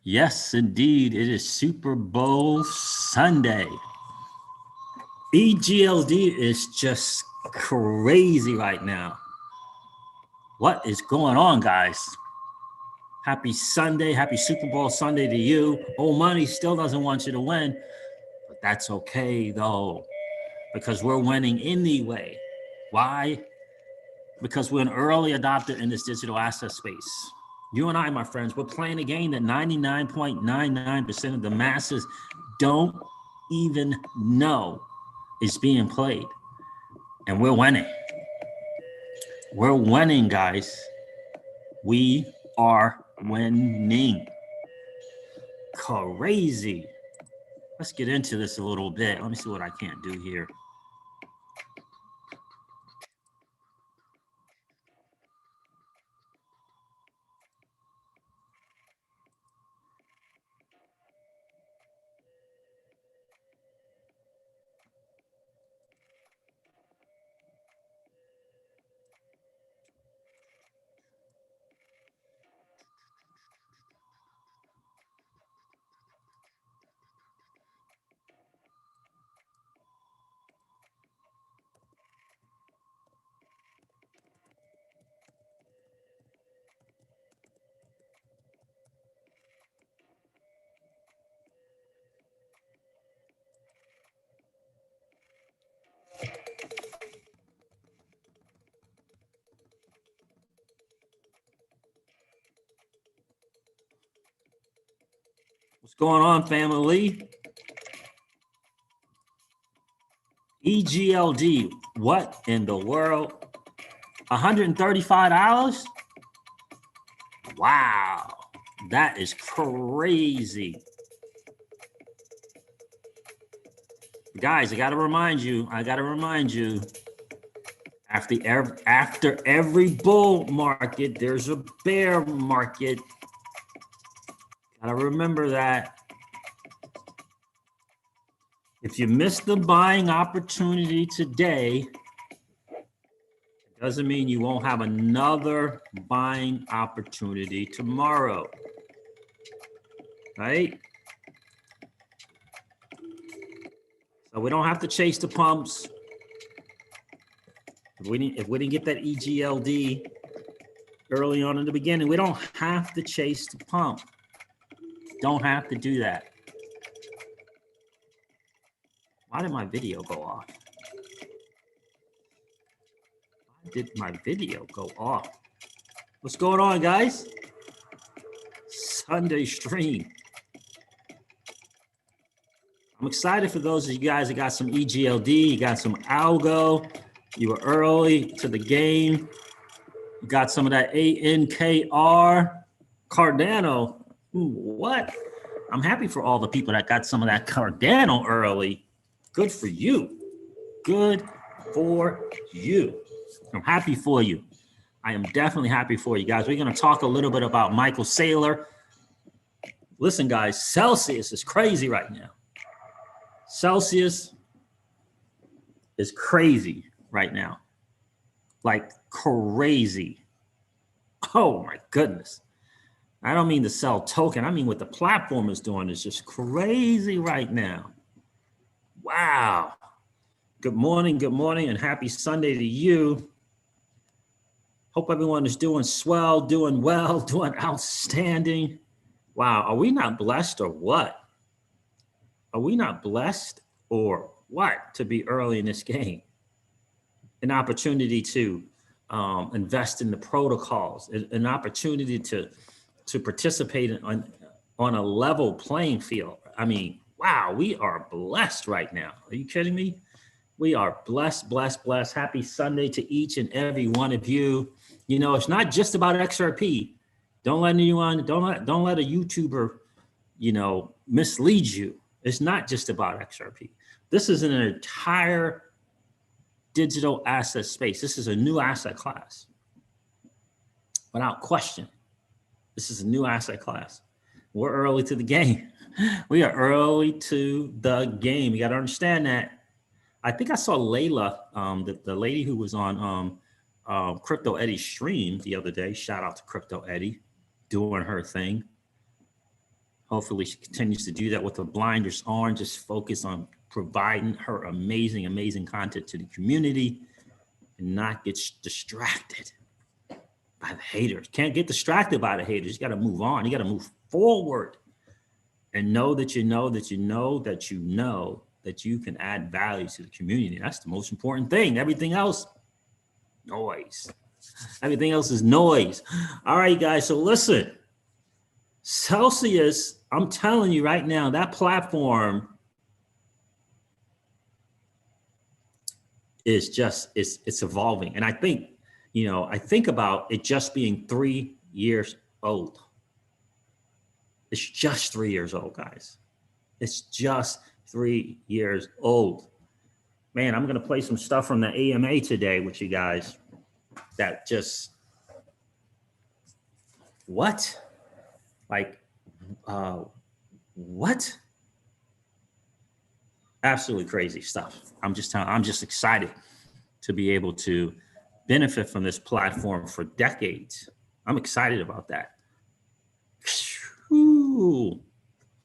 Yes, indeed. It is Super Bowl Sunday. EGLD is just crazy right now. What is going on, guys? Happy Sunday. Happy Super Bowl Sunday to you. Old money still doesn't want you to win, but that's okay, though, because we're winning anyway. Why? Because we're an early adopter in this digital asset space. You and I, my friends, we're playing a game that 99.99% of the masses don't even know is being played. And we're winning. We're winning, guys. We are winning. Crazy. Let's get into this a little bit. Let me see what I can't do here. What's going on, family? EGLD, what in the world? $135? Wow, that is crazy. Guys, I gotta remind you, after every bull market, there's a bear market. Gotta remember that. If you miss the buying opportunity today, it doesn't mean you won't have another buying opportunity tomorrow, right? So we don't have to chase the pumps. If we didn't get that EGLD early on in the beginning, we don't have to chase the pump. Don't have to do that. Why did my video go off? Why did my video go off? What's going on, guys? Sunday stream. I'm excited for those of you guys that got some EGLD, you got some ALGO, you were early to the game, you got some of that ANKR, Cardano. What? I'm happy for all the people that got some of that Cardano early. Good for you. Good for you. I'm happy for you. I am definitely happy for you guys. We're going to talk a little bit about Michael Saylor. Listen, guys, Celsius is crazy right now. Celsius is crazy right now. Like crazy. Oh my goodness. I don't mean to sell token. I mean what the platform is doing is just crazy right now. Wow. Good morning, and happy Sunday to you. Hope everyone is doing swell, doing well, doing outstanding. Wow, are we not blessed or what? Are we not blessed or what to be early in this game? An opportunity to invest in the protocols, an opportunity to participate on a level playing field. I mean, wow, we are blessed right now. Are you kidding me? We are blessed, blessed, blessed. Happy Sunday to each and every one of you. You know, it's not just about XRP. Don't let anyone, don't let a YouTuber, you know, mislead you. It's not just about XRP. This is an entire digital asset space. This is a new asset class. Without question, this is a new asset class. We're early to the game. We are early to the game. You got to understand that. I think I saw Layla, the lady who was on Crypto Eddie's stream the other day. Shout out to Crypto Eddie. doing her thing. Hopefully she continues to do that with the blinders on, just focus on providing her amazing, amazing content to the community and not get distracted by the haters. Can't get distracted by the haters. You got to move on. You got to move forward and know that you know that you know that you know that you can add value to the community. That's the most important thing. Everything else, noise. Everything else is noise. All right, guys. So listen, Celsius, I'm telling you right now, that platform is just, it's evolving. And I think, you know, I think about it just being 3 years old. It's just 3 years old, guys. It's just 3 years old. Man, I'm going to play some stuff from the AMA today with you guys that just, what? Like, what? Absolutely crazy stuff. I'm just excited to be able to benefit from this platform for decades. I'm excited about that. Whew.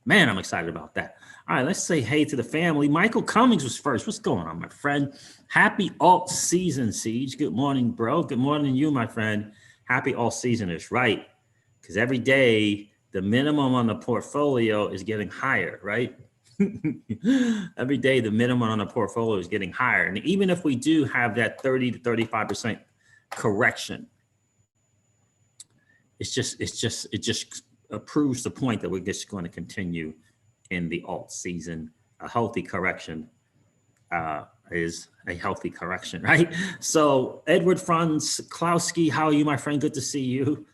Man, I'm excited about that. All right, let's say hey to the family. Michael Cummings was first. What's going on, my friend? Happy alt season, Siege. Good morning, bro. Good morning to you, my friend. Happy alt season is right. Because every day, the minimum on the portfolio is getting higher, right? Every day, the minimum on the portfolio is getting higher. And even if we do have that 30 to 35% correction, it just proves the point that we're just going to continue in the alt season. A healthy correction is a healthy correction, right? So Edward Franz Klowski, how are you, my friend? Good to see you.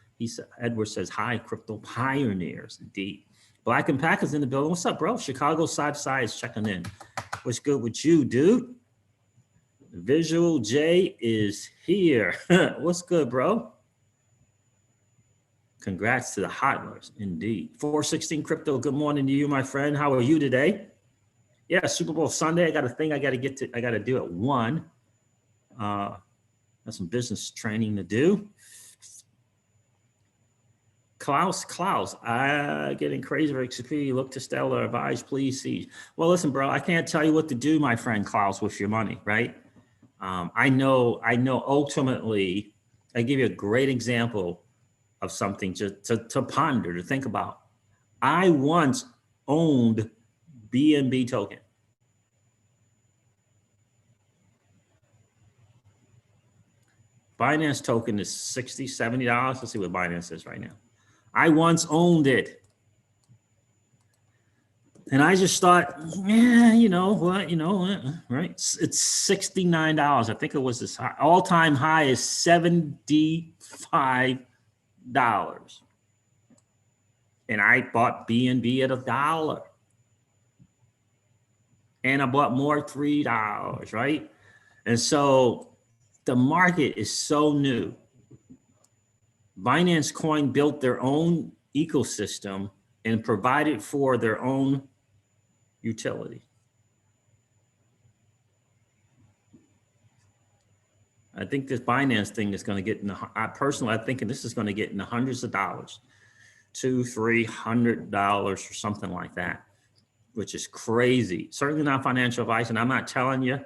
Edward says, hi, crypto pioneers, indeed. Black and Packers in the building. What's up, bro? Chicago Side is checking in. What's good with you, dude? Visual J is here. What's good, bro? Congrats to the hodlers, indeed. 416 Crypto, good morning to you, my friend. How are you today? Yeah, Super Bowl Sunday. I got a thing I got to get to. I got to do at 1. Got some business training to do. Klaus, getting crazy for XRP. Look to Stellar, advise, please see. Well, listen, bro, I can't tell you what to do, my friend Klaus, with your money, right? I know ultimately, I give you a great example of something to ponder, to think about. I once owned BNB token. Binance token is $60, $70. Let's see what Binance is right now. I once owned it. And I just thought, yeah, you know what, right? It's $69. I think it was this all-time high is $75. And I bought BNB at $1. And I bought more at $3, right? And so the market is so new. Binance Coin built their own ecosystem and provided for their own utility. I think this Binance thing is going to get in the, I'm thinking this is going to get in the hundreds of dollars, $200-300 or something like that, which is crazy. Certainly not financial advice. And I'm not telling you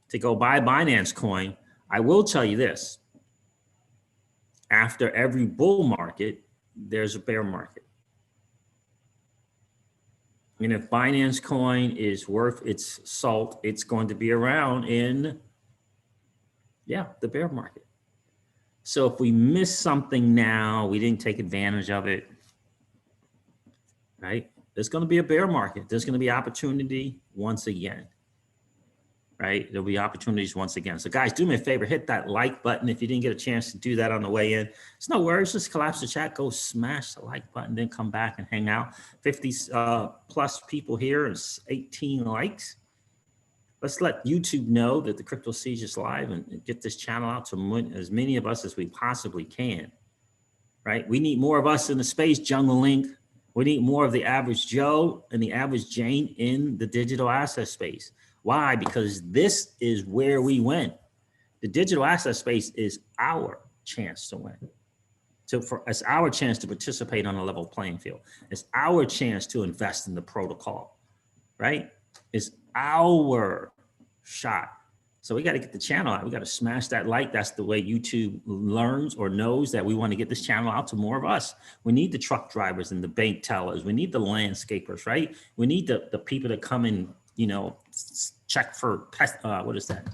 to go buy Binance Coin. I will tell you this. After every bull market, there's a bear market. And if Binance Coin is worth its salt, it's going to be around in, the bear market. So if we miss something now, we didn't take advantage of it, right? There's going to be a bear market. There's going to be opportunity once again. Right? There'll be opportunities once again. So guys, do me a favor, hit that like button if you didn't get a chance to do that on the way in. It's no worries, just collapse the chat, go smash the like button, then come back and hang out. 50 plus people here and 18 likes. Let's let YouTube know that the Crypto Siege is live and get this channel out to as many of us as we possibly can. Right? We need more of us in the space, Jungle Link. We need more of the average Joe and the average Jane in the digital asset space. Why? Because this is where we win. The digital asset space is our chance to win. It's our chance to participate on a level playing field. It's our chance to invest in the protocol, right? It's our shot. So we got to get the channel out. We got to smash that like. That's the way YouTube learns or knows that we want to get this channel out to more of us. We need the truck drivers and the bank tellers. We need the landscapers, right? We need the people that come and, you know, check for pest, what is that?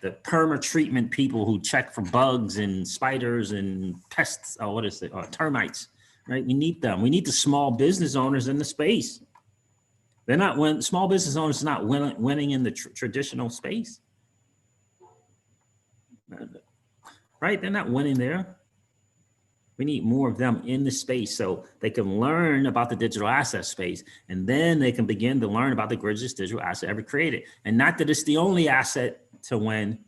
The perma treatment people who check for bugs and spiders and pests. Oh, what is it? Termites, right? We need them. We need the small business owners in the space. They're not small business owners are not winning in the traditional space. Right? They're not winning there. We need more of them in the space so they can learn about the digital asset space, and then they can begin to learn about the greatest digital asset ever created. And not that it's the only asset to win.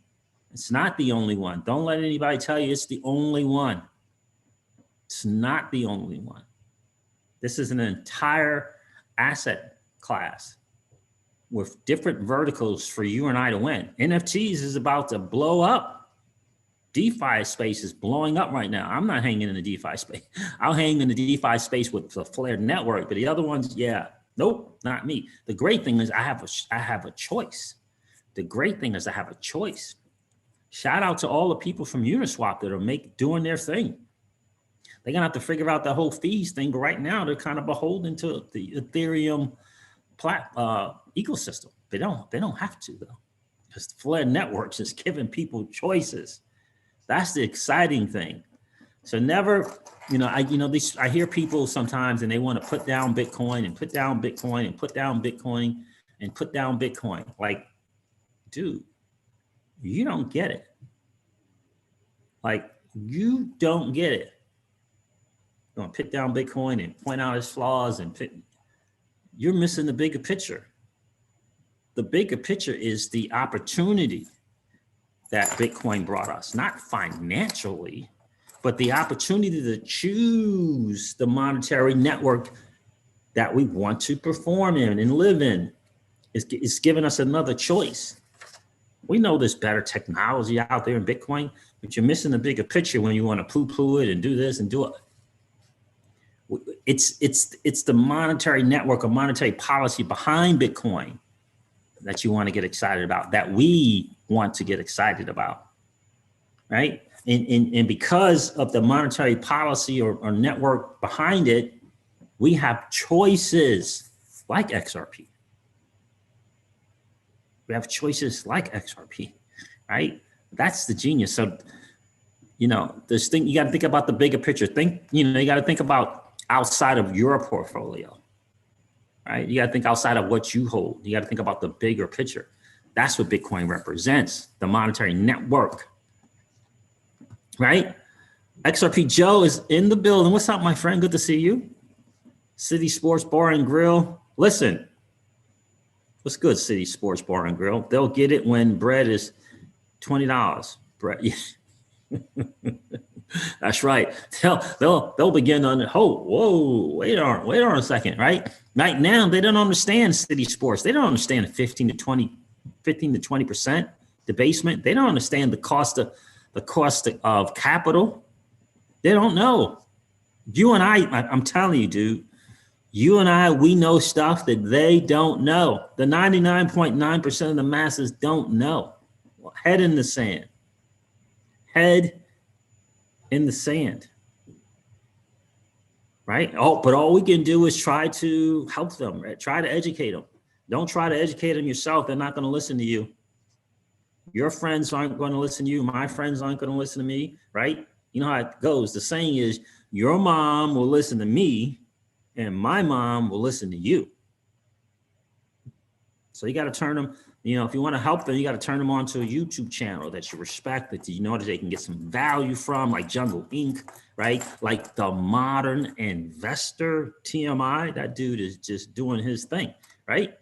It's not the only one. Don't let anybody tell you it's the only one. It's not the only one. This is an entire asset class with different verticals for you and I to win. NFTs is about to blow up. DeFi space is blowing up right now. I'm not hanging in the DeFi space. I'll hang in the DeFi space with the Flared network, but the other ones, yeah, nope, not me. The great thing is I have a choice. The great thing is I have a choice. Shout out to all the people from Uniswap that are doing their thing. They're gonna have to figure out the whole fees thing, but right now they're kind of beholden to the Ethereum ecosystem. They don't have to though, because the Flared networks is giving people choices. That's the exciting thing. So never, I hear people sometimes and they want to put down Bitcoin and put down Bitcoin and put down Bitcoin and put down Bitcoin. Like, dude, you don't get it. Like, you don't get it. You're going to put down Bitcoin and point out its flaws you're missing the bigger picture. The bigger picture is the opportunity that Bitcoin brought us, not financially, but the opportunity to choose the monetary network that we want to perform in and live in. It's giving us another choice. We know there's better technology out there in Bitcoin, but you're missing the bigger picture when you want to poo-poo it and do this and do it. It's the monetary network or monetary policy behind Bitcoin that you want to get excited about, that we want to get excited about, right? And because of the monetary policy or network behind it, we have choices like XRP. We have choices like XRP, right? That's the genius. So, this thing, you got to think about the bigger picture. You got to think about outside of your portfolio. Right? You got to think outside of what you hold. You got to think about the bigger picture. That's what Bitcoin represents, the monetary network, right? XRP Joe is in the building. What's up, my friend? Good to see you. City Sports Bar and Grill. Listen, what's good, City Sports Bar and Grill? They'll get it when bread is $20. Bread. That's right. They'll begin on it. Oh, whoa, wait on a second, right? Right now, they don't understand City Sports. They don't understand the 15 to 20% debasement. They don't understand the cost of capital. They don't know. You and I'm telling you, dude, you and I, we know stuff that they don't know. The 99.9% of the masses don't know. Head in the sand. Head in the sand, right? But all we can do is try to help them, right? Try to educate them. Don't try to educate them yourself. They're not going to listen to you. Your friends aren't going to listen to you. My friends aren't going to listen to me, right? You know how it goes. The saying is, your mom will listen to me and my mom will listen to you. So you got to turn them, if you want to help them, you got to turn them on to a YouTube channel that you respect, that you know that they can get some value from, like Jungle Inc., right? Like the Modern Investor, TMI. That dude is just doing his thing, right?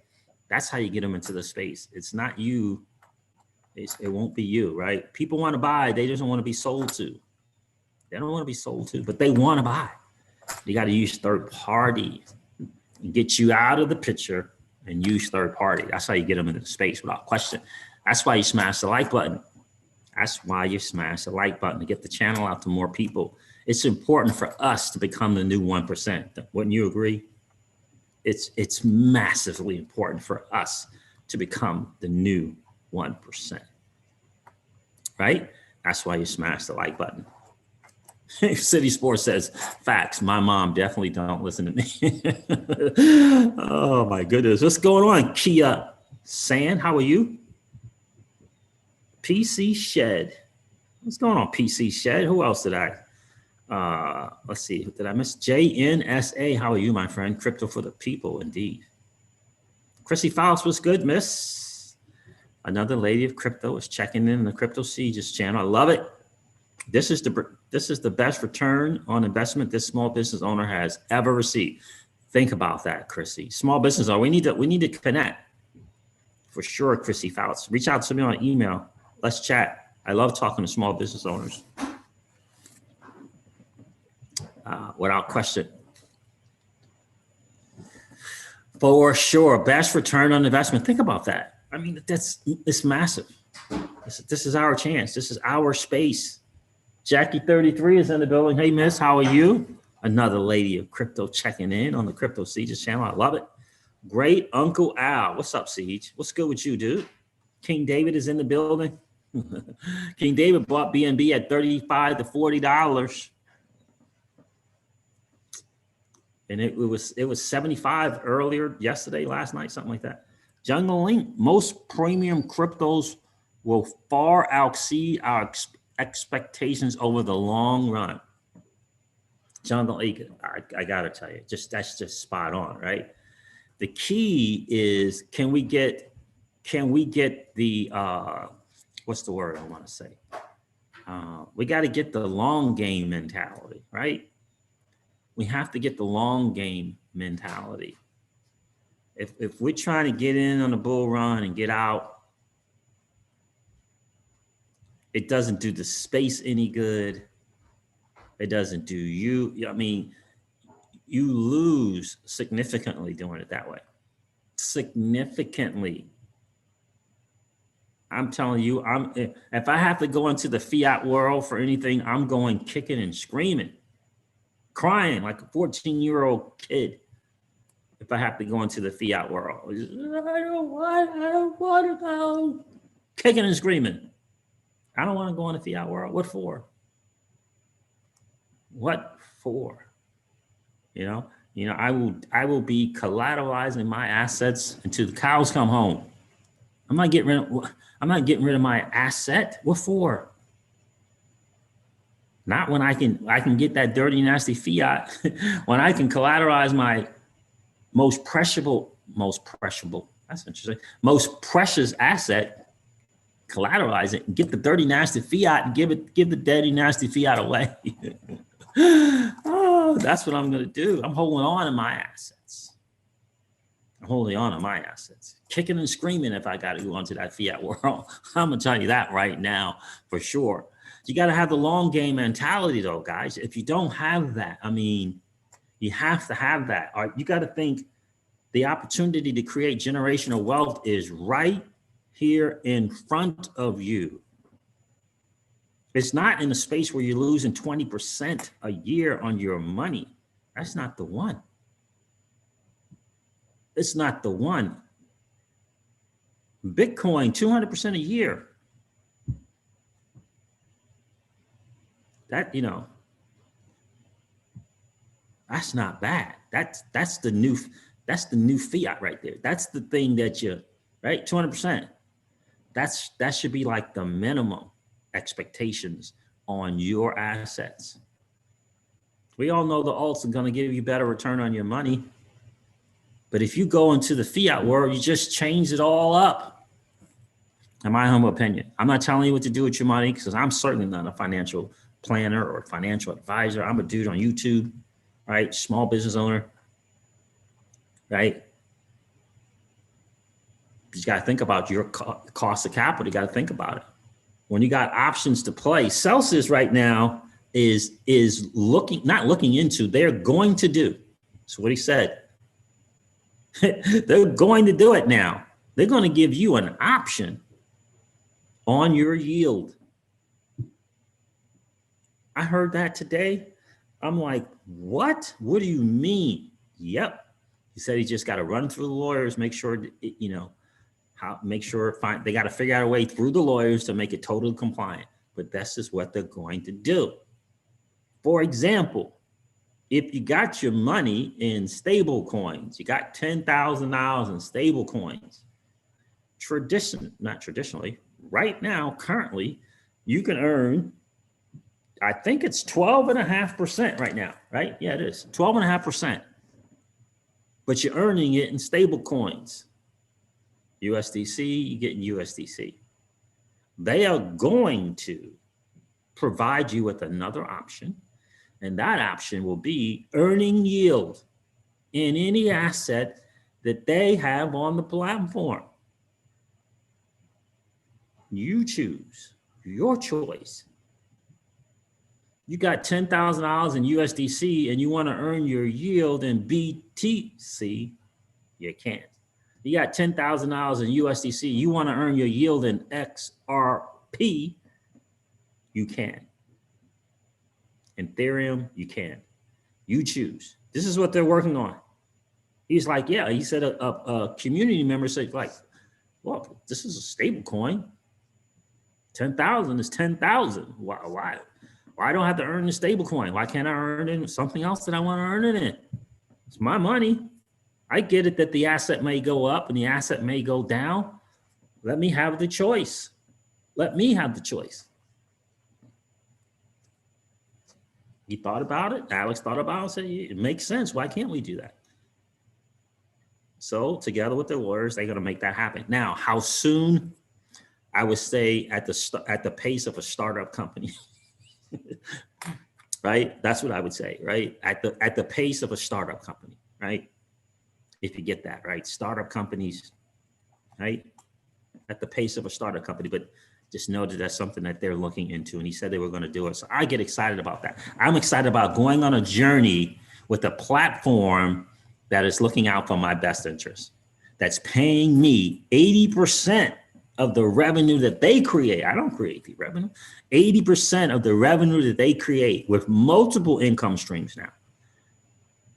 That's how you get them into the space. It's not you. It won't be you, right? People want to buy. They just don't want to be sold to. They don't want to be sold to, but they want to buy. You got to use third party and get you out of the picture and use third party. That's how you get them into the space without question. That's why you smash the like button. That's why you smash the like button, to get the channel out to more people. It's important for us to become the new 1%. Wouldn't you agree? It's massively important for us to become the new 1%, right? That's why you smash the like button. City Sports says, facts, my mom definitely don't listen to me. Oh my goodness, what's going on? Kia San, how are you? PC Shed, what's going on PC Shed? Who else did I? Let's see, did I miss? JNSA, how are you, my friend? Crypto for the people, indeed. Chrissy Fowles, what's good, miss? Another lady of crypto is checking in the Crypto Sieges channel. I love it. This is the best return on investment this small business owner has ever received. Think about that, Chrissy. Small business owner, we need to connect for sure. Chrissy Fowles, reach out to me on email. Let's chat. I love talking to small business owners. Without question. For sure, best return on investment. Think about that. I mean, it's massive. This is our chance. This is our space. Jackie 33 is in the building. Hey, miss, how are you? Another lady of crypto checking in on the Crypto Sieges channel. I love it. Great Uncle Al. What's up, Siege? What's good with you, dude? King David is in the building. King David bought BNB at $35 to $40. And it was 75 earlier yesterday, last night, something like that. Jungle Link, most premium cryptos will far exceed our expectations over the long run. Jungle Link, I gotta tell you, that's just spot on, right? The key is, can we get the what's the word I want to say? We got to get the long game mentality, right? We have to get the long game mentality. If we're trying to get in on a bull run and get out, it doesn't do the space any good. It doesn't do you. I mean, you lose significantly doing it that way. Significantly. I'm telling you, if I have to go into the fiat world for anything, I'm going kicking and screaming, crying like a 14-year-old kid. If I have to go into the fiat world, I don't want to go, kicking and screaming. I don't want to go in the fiat world. What for? What for? You know, I will be collateralizing my assets until the cows come home. I'm not getting rid of my asset. What for? Not when I can get that dirty, nasty fiat, when I can collateralize my most precious, that's interesting, most precious asset, collateralize it, and get the dirty, nasty fiat and give the dirty, nasty fiat away. Oh, that's what I'm going to do. I'm holding on to my assets. I'm holding on to my assets, kicking and screaming if I got to go into that fiat world. I'm going to tell you that right now for sure. You got to have the long game mentality though, guys. If you don't have that, I mean, you have to have that. You got to think the opportunity to create generational wealth is right here in front of you. It's not in a space where you're losing 20% a year on your money. That's not the one. It's not the one. Bitcoin, 200% a year. That, that's not bad. That's the new fiat right there. That's the thing that right? 200%. That should be like the minimum expectations on your assets. We all know the alts are going to give you better return on your money. But if you go into the fiat world, you just change it all up. In my humble opinion, I'm not telling you what to do with your money because I'm certainly not a financial planner or financial advisor. I'm a dude on YouTube, right? Small business owner, right? You got to think about your cost of capital. You got to think about it. When you got options to play, Celsius right now is not looking into, they're going to do. So what he said, they're going to do it now. They're going to give you an option on your yield. I heard that today. I'm like, what? What do you mean? Yep. He said he just got to run through the lawyers, make sure, you know, they got to figure out a way through the lawyers to make it totally compliant. But that's just what they're going to do. For example, if you got your money in stable coins, you got $10,000 in stable coins, not traditionally, right now, currently, you can earn, I think it's 12.5% right now, right? Yeah, it is 12.5%. But you're earning it in stable coins. USDC, you get in USDC. They are going to provide you with another option, and that option will be earning yield in any asset that they have on the platform. You choose, your choice. You got $10,000 in USDC and you want to earn your yield in BTC, you can't. You got $10,000 in USDC, you want to earn your yield in XRP, you can. Ethereum, you can. You choose. This is what they're working on. He's like, yeah, he said a community member said, like, well, this is a stable coin. 10,000 is 10,000. Why don't I have to earn the stable coin? Why can't I earn it in something else that I want to earn it in? It's my money. I get it that the asset may go up and the asset may go down. Let me have the choice. Let me have the choice. He thought about it. Alex thought about it and said, it makes sense. Why can't we do that? So together with the lawyers, they're going to make that happen. Now, how soon? I would say at the pace of a startup company, right? That's what I would say, right? At the pace of a startup company, right? If you get that, right? Startup companies, right? At the pace of a startup company, but just know that that's something that they're looking into. And he said they were going to do it. So I get excited about that. I'm excited about going on a journey with a platform that is looking out for my best interest, that's paying me 80% of the revenue that they create. I don't create the revenue. 80% of the revenue that they create with multiple income streams now.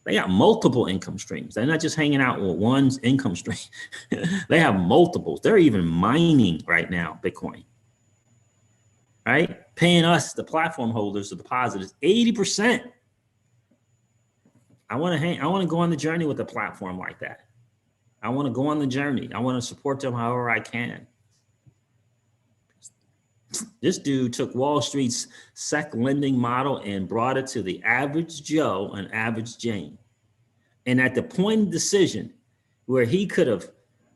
They got multiple income streams. They're not just hanging out with one income stream. They have multiples. They're even mining right now, Bitcoin. Right? Paying us, the platform holders, the depositors, 80%. I want to go on the journey with a platform like that. I want to go on the journey. I want to support them however I can. This dude took Wall Street's SEC lending model and brought it to the average Joe and average Jane. And at the point of decision where he could have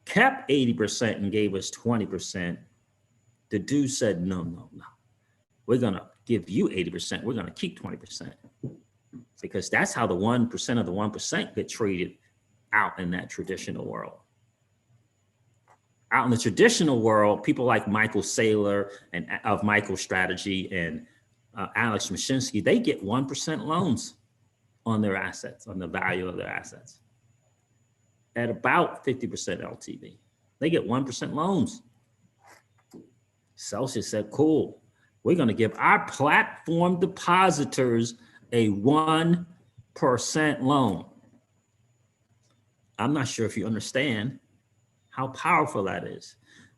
kept 80% and gave us 20%, the dude said, no. We're going to give you 80%. We're going to keep 20%. Because that's how the 1% of the 1% get traded out in that traditional world. Out in the traditional world, people like Michael Saylor and of MicroStrategy and Alex Mashinsky, they get 1% loans on their assets, on the value of their assets, at about 50% LTV. They get 1% loans. Celsius said, cool, we're going to give our platform depositors a 1% loan. I'm not sure if you understand how powerful that is.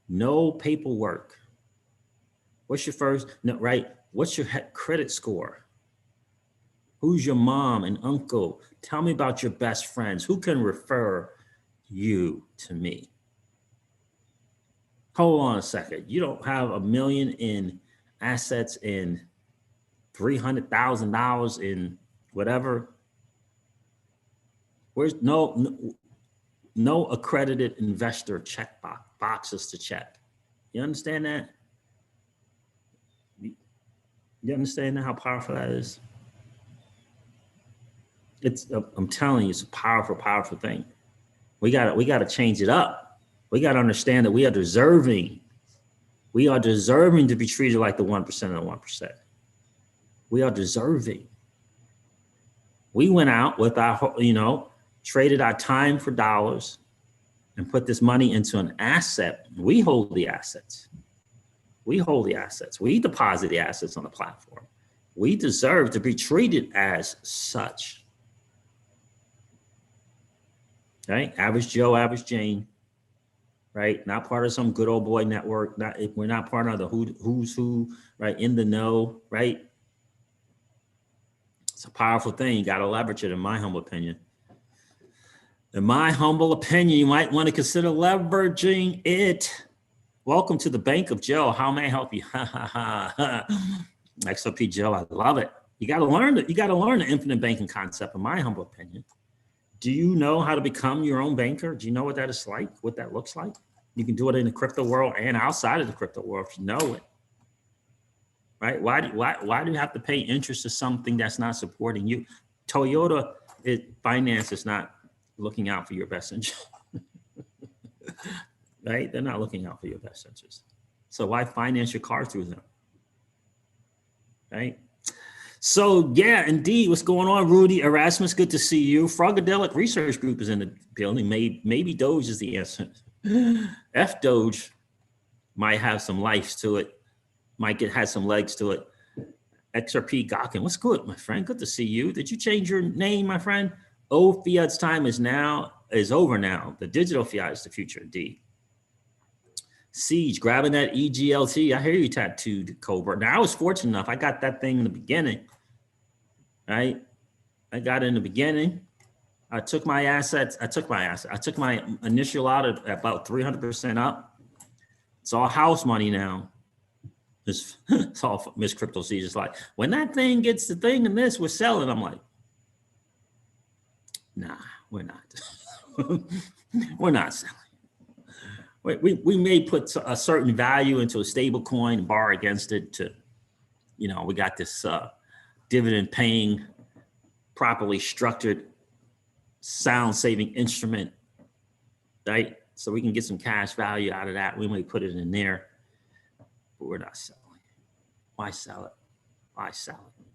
No paperwork. What's your first, no, right? What's your credit score? Who's your mom and uncle? Tell me about your best friends. Who can refer you to me? Hold on a second. You don't have $1 million in assets in $300,000 in whatever. Where's no accredited investor check boxes to check. You understand that? You understand how powerful that is? I'm telling you, it's a powerful, powerful thing. We got to change it up. We got to understand that we are deserving. We are deserving to be treated like the 1% of the 1%. We are deserving. We went out with our, traded our time for dollars and put this money into an asset. We hold the assets. We hold the assets. We deposit the assets on the platform. We deserve to be treated as such. Right? Average Joe, average Jane. Right? Not part of some good old boy network. We're not part of the who's who, right? In the know, right? It's a powerful thing. You got to leverage it, in my humble opinion. In my humble opinion, you might want to consider leveraging it. Welcome to the Bank of Joe. How may I help you? XRP Joe, I love it. You got to learn it. You got to learn the infinite banking concept, in my humble opinion. Do you know how to become your own banker? Do you know what that is like? What that looks like? You can do it in the crypto world and outside of the crypto world if you know it. Right? Why do you have to pay interest to something that's not supporting you? Toyota finance is not looking out for your best interest. Right? They're not looking out for your best interest. So why finance your car through them? Right? So yeah, indeed. What's going on, Rudy? Erasmus, good to see you. Frogadelic Research Group is in the building. Maybe Doge is the answer. F Doge might have some life to it. Might have some legs to it. XRP Gawkin, what's good, my friend? Good to see you. Did you change your name, my friend? Oh, fiat's time is over now. The digital fiat is the future, indeed. Siege, grabbing that EGLD. I hear you, tattooed Cobra. Now I was fortunate enough. I got that thing in the beginning, right? I got it in the beginning. I took my assets. I took my initial out at about 300% up. It's all house money now. It's all Miss Crypto Siege. It's like, when that thing gets the thing and this, we're selling. I'm like, nah, we're not. We're not selling. We may put a certain value into a stable coin and borrow against it to, we got this dividend paying, properly structured, sound saving instrument, right? So we can get some cash value out of that. We may put it in there, but we're not selling. Why sell it? Why sell it?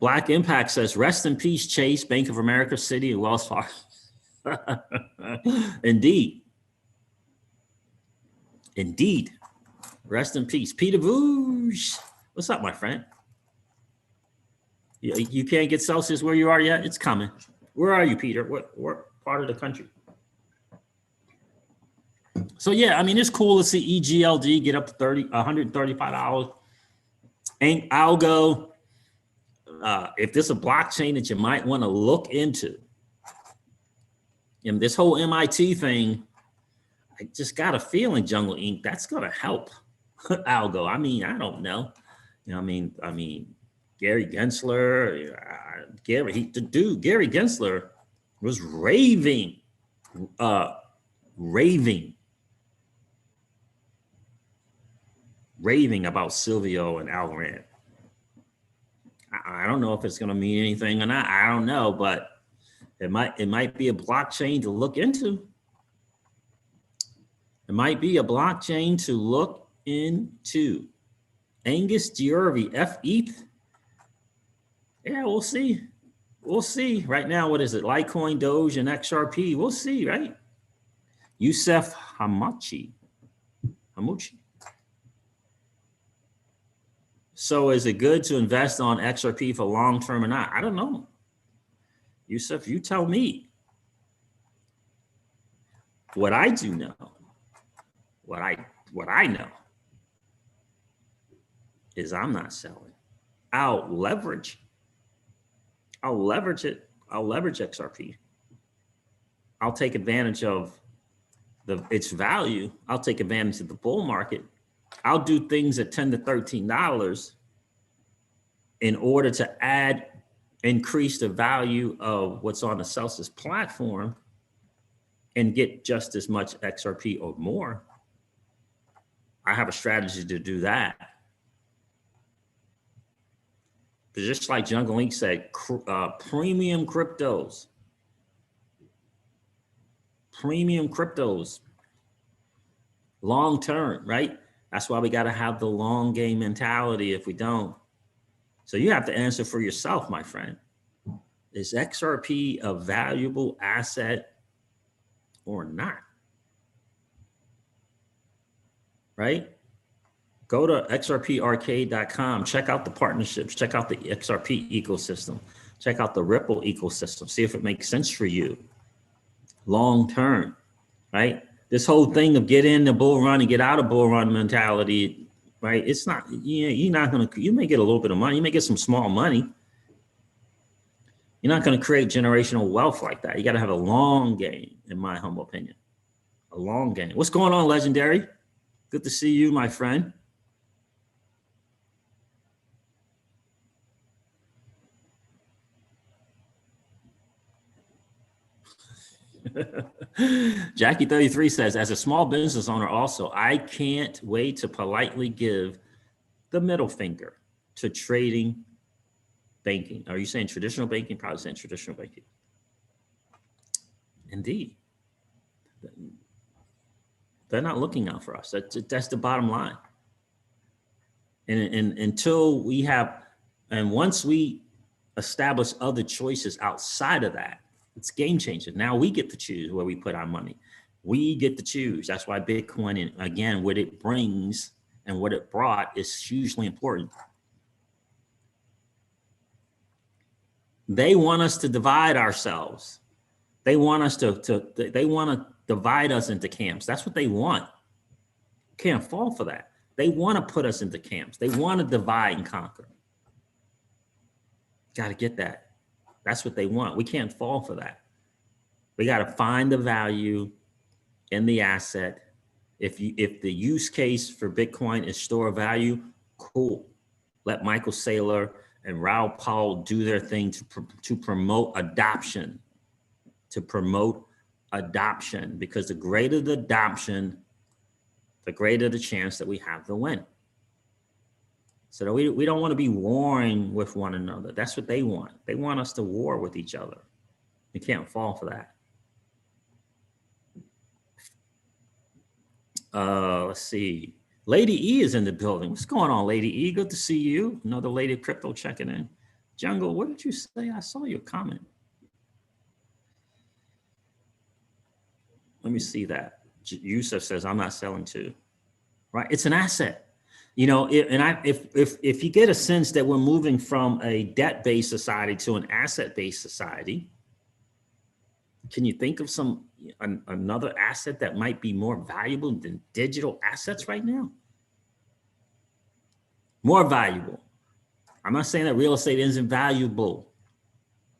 Black Impact says, rest in peace, Chase, Bank of America, Citi, and Wells Fargo. Indeed. Indeed. Rest in peace. Peter Boosh. What's up, my friend? You can't get Celsius where you are yet? It's coming. Where are you, Peter? What part of the country? So yeah, I mean, it's cool to see EGLD get up to $135. And ALGO, if there's a blockchain that you might want to look into, and this whole MIT thing, I just got a feeling, Jungle Inc., that's going to help ALGO. I mean, I don't know. I mean, Gary Gensler, Gary Gensler was raving about Silvio and Algorand. I don't know if it's going to mean anything or not. I don't know, but it might be a blockchain to look into. It might be a blockchain to look into. Angus Giorvi, FETH. Yeah, we'll see. We'll see. Right now, what is it? Litecoin, Doge, and XRP. We'll see, right? Youssef Hamachi. So is it good to invest on XRP for long term or not? I don't know. Youssef, you tell me. What I do know, what I know is I'm not selling. I'll leverage it. I'll leverage XRP. I'll take advantage of its value. I'll take advantage of the bull market. I'll do things at $10 to $13 in order to increase the value of what's on the Celsius platform and get just as much XRP or more. I have a strategy to do that. But just like Jungle Inc. said, premium cryptos, long term, right? That's why we got to have the long game mentality. If we don't, so you have to answer for yourself, my friend. Is XRP a valuable asset or not? Right? Go to xrparcade.com, check out the partnerships, check out the XRP ecosystem, check out the Ripple ecosystem, see if it makes sense for you long term, right? This whole thing of get in the bull run and get out of bull run mentality, right? It's not, you're not gonna, you may get a little bit of money, you may get some small money. You're not gonna create generational wealth like that. You gotta have a long game, in my humble opinion. A long game. What's going on, Legendary? Good to see you, my friend. Jackie 33 says, as a small business owner also, I can't wait to politely give the middle finger to trading banking. Are you saying traditional banking? Probably saying traditional banking. Indeed. They're not looking out for us. That's the bottom line. And until we have, and once we establish other choices outside of that, it's game changing. Now we get to choose where we put our money. We get to choose. That's why Bitcoin, and again, what it brings and what it brought is hugely important. They want us to divide ourselves. They want us they want to divide us into camps. That's what they want. Can't fall for that. They want to put us into camps. They want to divide and conquer. Got to get that. That's what they want. We can't fall for that. We got to find the value in the asset. If the use case for Bitcoin is store value, cool. Let Michael Saylor and Raoul Pal do their thing to promote adoption. To promote adoption, because the greater the adoption, the greater the chance that we have to win. So we don't want to be warring with one another. That's what they want. They want us to war with each other. You can't fall for that. Let's see. Lady E is in the building. What's going on, Lady E? Good to see you. Another Lady of Crypto checking in. Jungle, what did you say? I saw your comment. Let me see that. Yusuf says, I'm not selling too. Right? It's an asset. You know, if you get a sense that we're moving from a debt-based society to an asset-based society, can you think of another asset that might be more valuable than digital assets right now? More valuable. I'm not saying that real estate isn't valuable.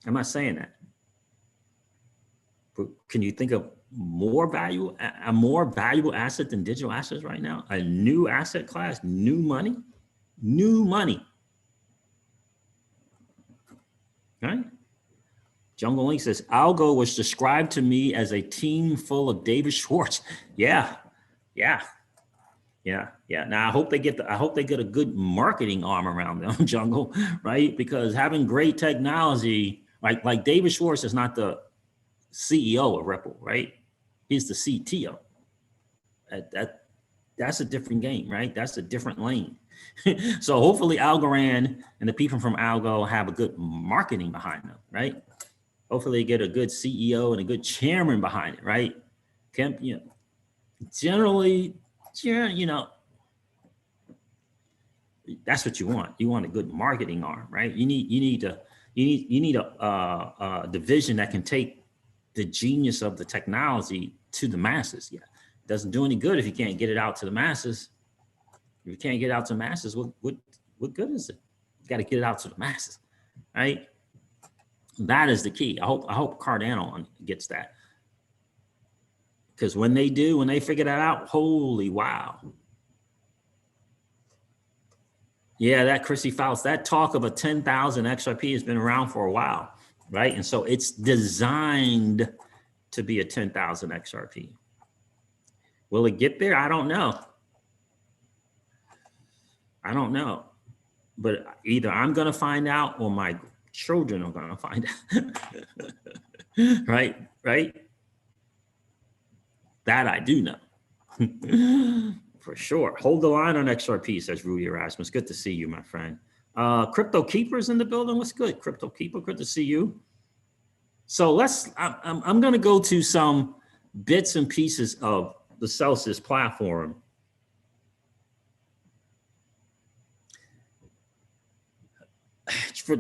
I'm not saying that. But can you think of a more valuable asset than digital assets right now? A new asset class, new money. Right? Jungle Link says, ALGO was described to me as a team full of David Schwartz. Yeah. Now I hope they get a good marketing arm around them, Jungle, right? Because having great technology, like David Schwartz is not the CEO of Ripple, right? He's the CTO. That's a different game, right? That's a different lane. So hopefully Algorand and the people from ALGO have a good marketing behind them, right? Hopefully they get a good CEO and a good chairman behind it, right? Generally, that's what you want. You want a good marketing arm, right? You need a division that can take the genius of the technology to the masses. Yeah, it doesn't do any good if you can't get it out to the masses. If you can't get it out to the masses, what good is it? You got to get it out to the masses, right? That is the key. I hope Cardano gets that, because when they figure that out, holy wow. Yeah, that Chrissy Faust, that talk of a 10,000 XRP has been around for a while, right? And so it's designed to be a 10,000 XRP. Will it get there? I don't know. But either I'm going to find out or my children are going to find out. Right? That I do know. For sure. Hold the line on XRP, says Rudy Erasmus. Good to see you, my friend. Crypto Keeper's in the building. What's good? Crypto Keeper, good to see you. So I'm going to go to some bits and pieces of the Celsius platform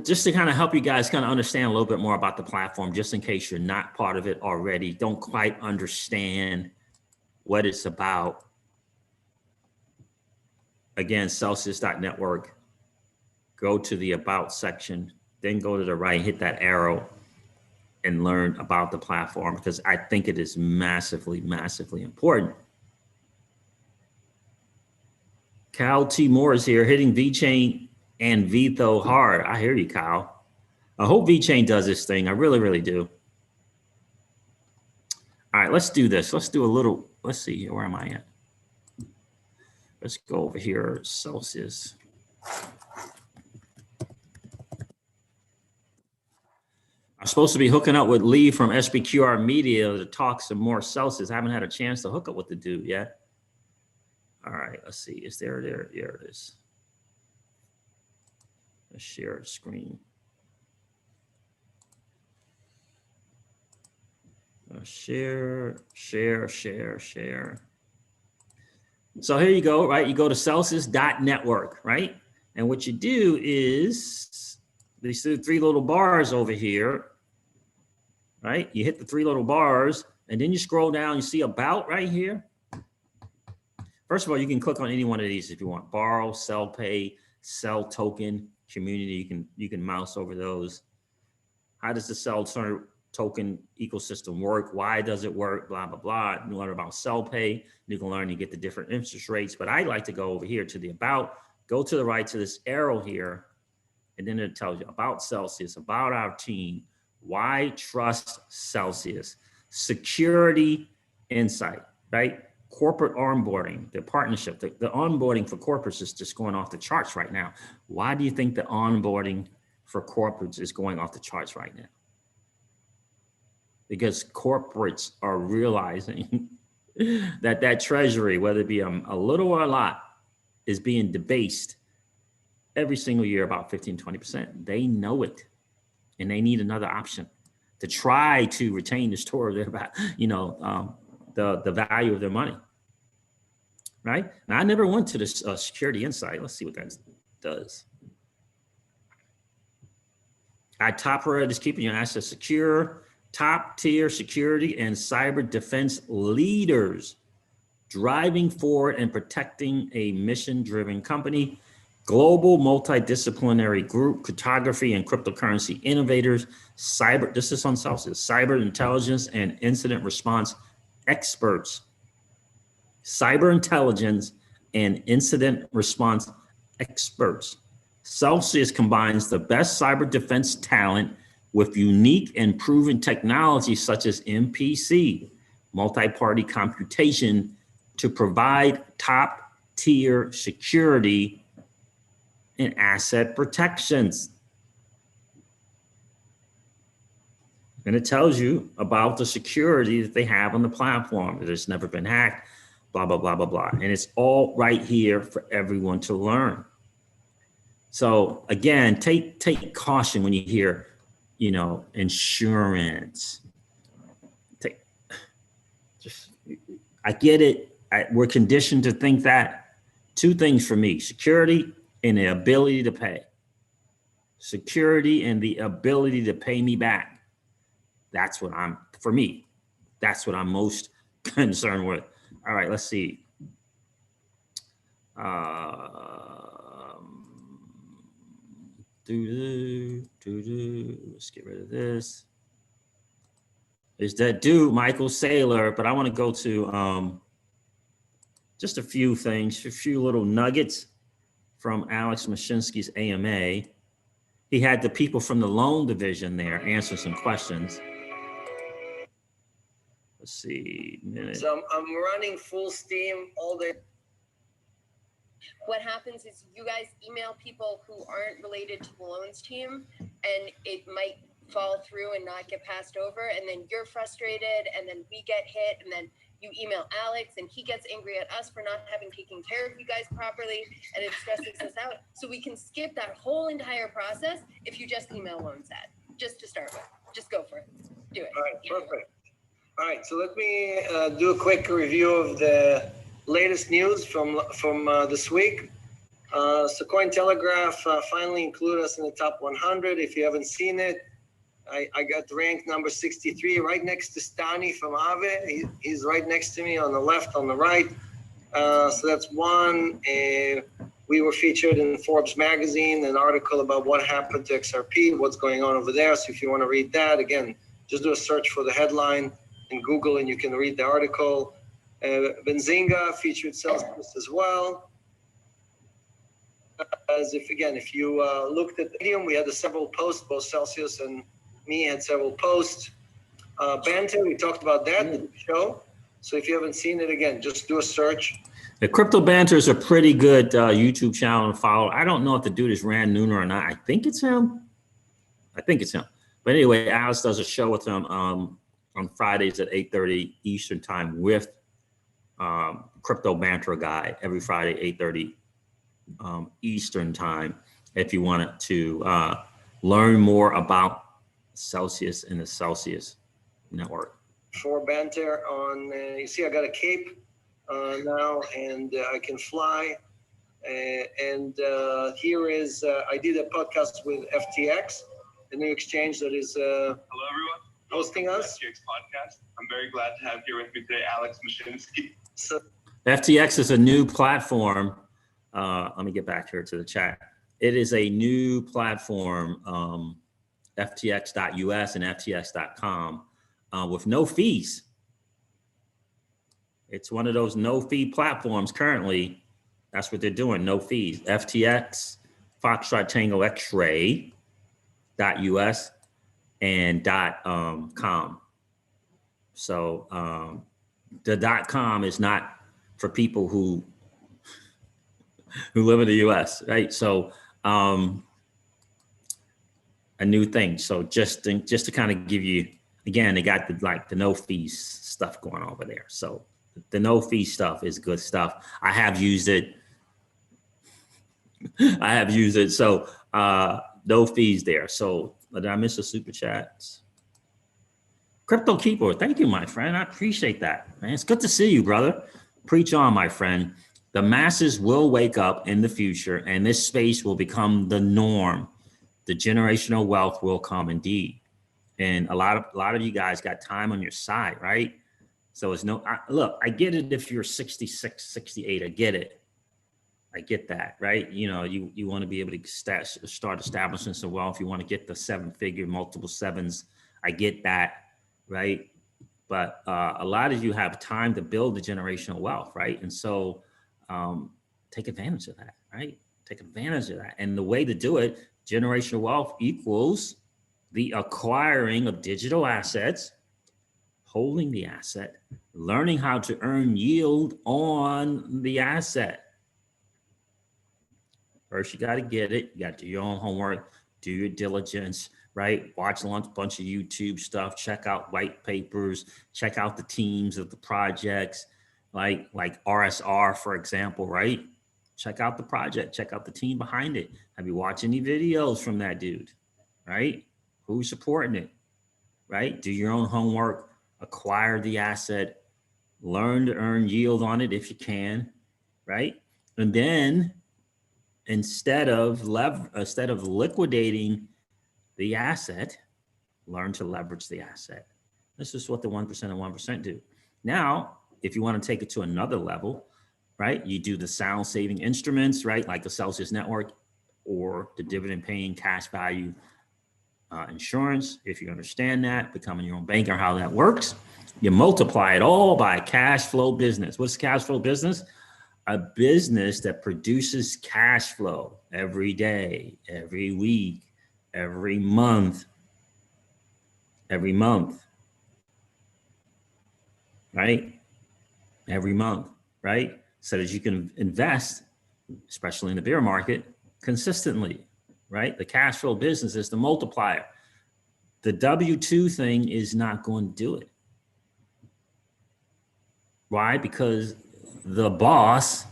just to kind of help you guys kind of understand a little bit more about the platform, just in case you're not part of it already, don't quite understand what it's about. Again, Celsius.network, go to the About section, then go to the right, hit that arrow, and learn about the platform, because I think it is massively, massively important. Kyle T. Moore is here, hitting VeChain and VTHO hard. I hear you, Kyle. I hope VeChain does this thing. I really, really do. All right, let's do this. Let's do a little, let's see here. Where am I at? Let's go over here, Celsius. I'm supposed to be hooking up with Lee from SBQR Media to talk some more Celsius. I haven't had a chance to hook up with the dude yet. All right, let's see. Is there? There it is. Let's share the screen. Share. So here you go, right? You go to Celsius.network, right? And what you do is these three little bars over here, right? You hit the three little bars and then you scroll down, you see About right here. First of all, you can click on any one of these if you want. Borrow, sell, pay, sell token, community, you can mouse over those. How does the sell token ecosystem work? Why does it work? Blah, blah, blah. You can learn about sell pay. You can learn, you get the different interest rates. But I like to go over here to the About, go to the right to this arrow here, and then it tells you about Celsius, about our team, why trust Celsius, security insight, right? Corporate onboarding, the partnership, the onboarding for corporates is just going off the charts right now. Why do you think the onboarding for corporates is going off the charts right now? Because corporates are realizing that treasury, whether it be a little or a lot, is being debased every single year about 15, 20%. They know it, and they need another option to try to retain the store of their, the value of their money, right? Now, I never went to this security insight. Let's see what that does. Our top priority is keeping your assets secure. Top tier security and cyber defense leaders driving forward and protecting a mission-driven company. Global multidisciplinary group, cryptography and cryptocurrency innovators, this is on Celsius, cyber intelligence and incident response experts. Cyber intelligence and incident response experts. Celsius combines the best cyber defense talent with unique and proven technologies such as MPC, multi-party computation, to provide top-tier security and asset protections. And it tells you about the security that they have on the platform, that it's never been hacked, blah, blah, blah, blah, blah. And it's all right here for everyone to learn. So again, take caution when you hear, insurance. I get it. We're conditioned to think that. Two things for me: security and the ability to pay. Security and the ability to pay me back. That's what for me, that's what I'm most concerned with. All right, let's see. Let's get rid of this. Is that dude, Michael Saylor, but I want to go to just a few things, a few little nuggets from Alex Mashinsky's AMA. He had the people from the loan division there answer some questions. Let's see. So I'm running full steam all day. What happens is you guys email people who aren't related to the loans team, and it might fall through and not get passed over, and then you're frustrated, and then we get hit, and then you email Alex, and he gets angry at us for not having taken care of you guys properly, and it stresses us out. So we can skip that whole entire process if you just email LoanSat, just to start with. Just go for it. Do it. All right, perfect. All right, so let me do a quick review of the latest news from this week. So Cointelegraph finally included us in the top 100. If you haven't seen it, I got ranked number 63, right next to Stani from Aave. He's right next to me on the left, on the right. So that's one. We were featured in Forbes magazine, an article about what happened to XRP, what's going on over there. So if you want to read that, again, just do a search for the headline in Google and you can read the article. Benzinga featured Celsius as well. As if you looked at Medium, we had several posts, both Celsius and me had several posts. Banter, we talked about that in the show. So if you haven't seen it, again, just do a search. The Crypto Banter is a pretty good YouTube channel to follow. I don't know if the dude is Rand Nooner or not. I think it's him. But anyway, Alice does a show with him on Fridays at 8:30 Eastern time with Crypto Banter guy every Friday, 8:30 Eastern time. If you wanted to learn more about Celsius and the Celsius network. For Banter on, you see I got a cape now and I can fly. Here is, I did a podcast with FTX, the new exchange that is hello everyone, hosting us. FTX podcast. I'm very glad to have here with me today Alex Mashinsky. So, FTX is a new platform. Let me get back here to the chat. It is a new platform, ftx.us and ftx.com with no fees. It's one of those no fee platforms currently. That's what they're doing, no fees. FTX, Foxtrot Tango X-Ray .us and .com. So the .com is not for people who live in the US, right? So a new thing. So just to kind of give you, again, they got the no fees stuff going over there. So the no fee stuff is good stuff. I have used it. So no fees there. So did I miss a super chats? Crypto Keeper, thank you, my friend. I appreciate that, man. It's good to see you, brother. Preach on, my friend. The masses will wake up in the future and this space will become the norm. The generational wealth will come indeed. And a lot of you guys got time on your side, right? So it's look, I get it if you're 66, 68, I get it. I get that, right? You know, you want to be able to start establishing some wealth. You want to get the 7-figure, multiple sevens. I get that, right? But a lot of you have time to build the generational wealth, right? And so take advantage of that, right? Take advantage of that. And the way to do it, generational wealth equals the acquiring of digital assets, holding the asset, learning how to earn yield on the asset. First, you got to get it. You got to do your own homework, do your diligence, right? Watch a bunch of YouTube stuff, check out white papers, check out the teams of the projects, like RSR, for example, right? Check out the project, check out the team behind it. Have you watched any videos from that dude, right? Who's supporting it, right? Do your own homework, acquire the asset, learn to earn yield on it if you can, right? And then instead of liquidating the asset, learn to leverage the asset. This is what the 1% and 1% do. Now, if you want to take it to another level, right? You do the sound saving instruments, right? Like the Celsius network or the dividend paying cash value insurance. If you understand that, becoming your own banker, how that works, you multiply it all by cash flow business. What's cash flow business? A business that produces cash flow every day, every week, every month, right? Every month, right? So that you can invest, especially in the bear market, consistently, right? The cash flow business is the multiplier. The W-2 thing is not going to do it. Why? Because the boss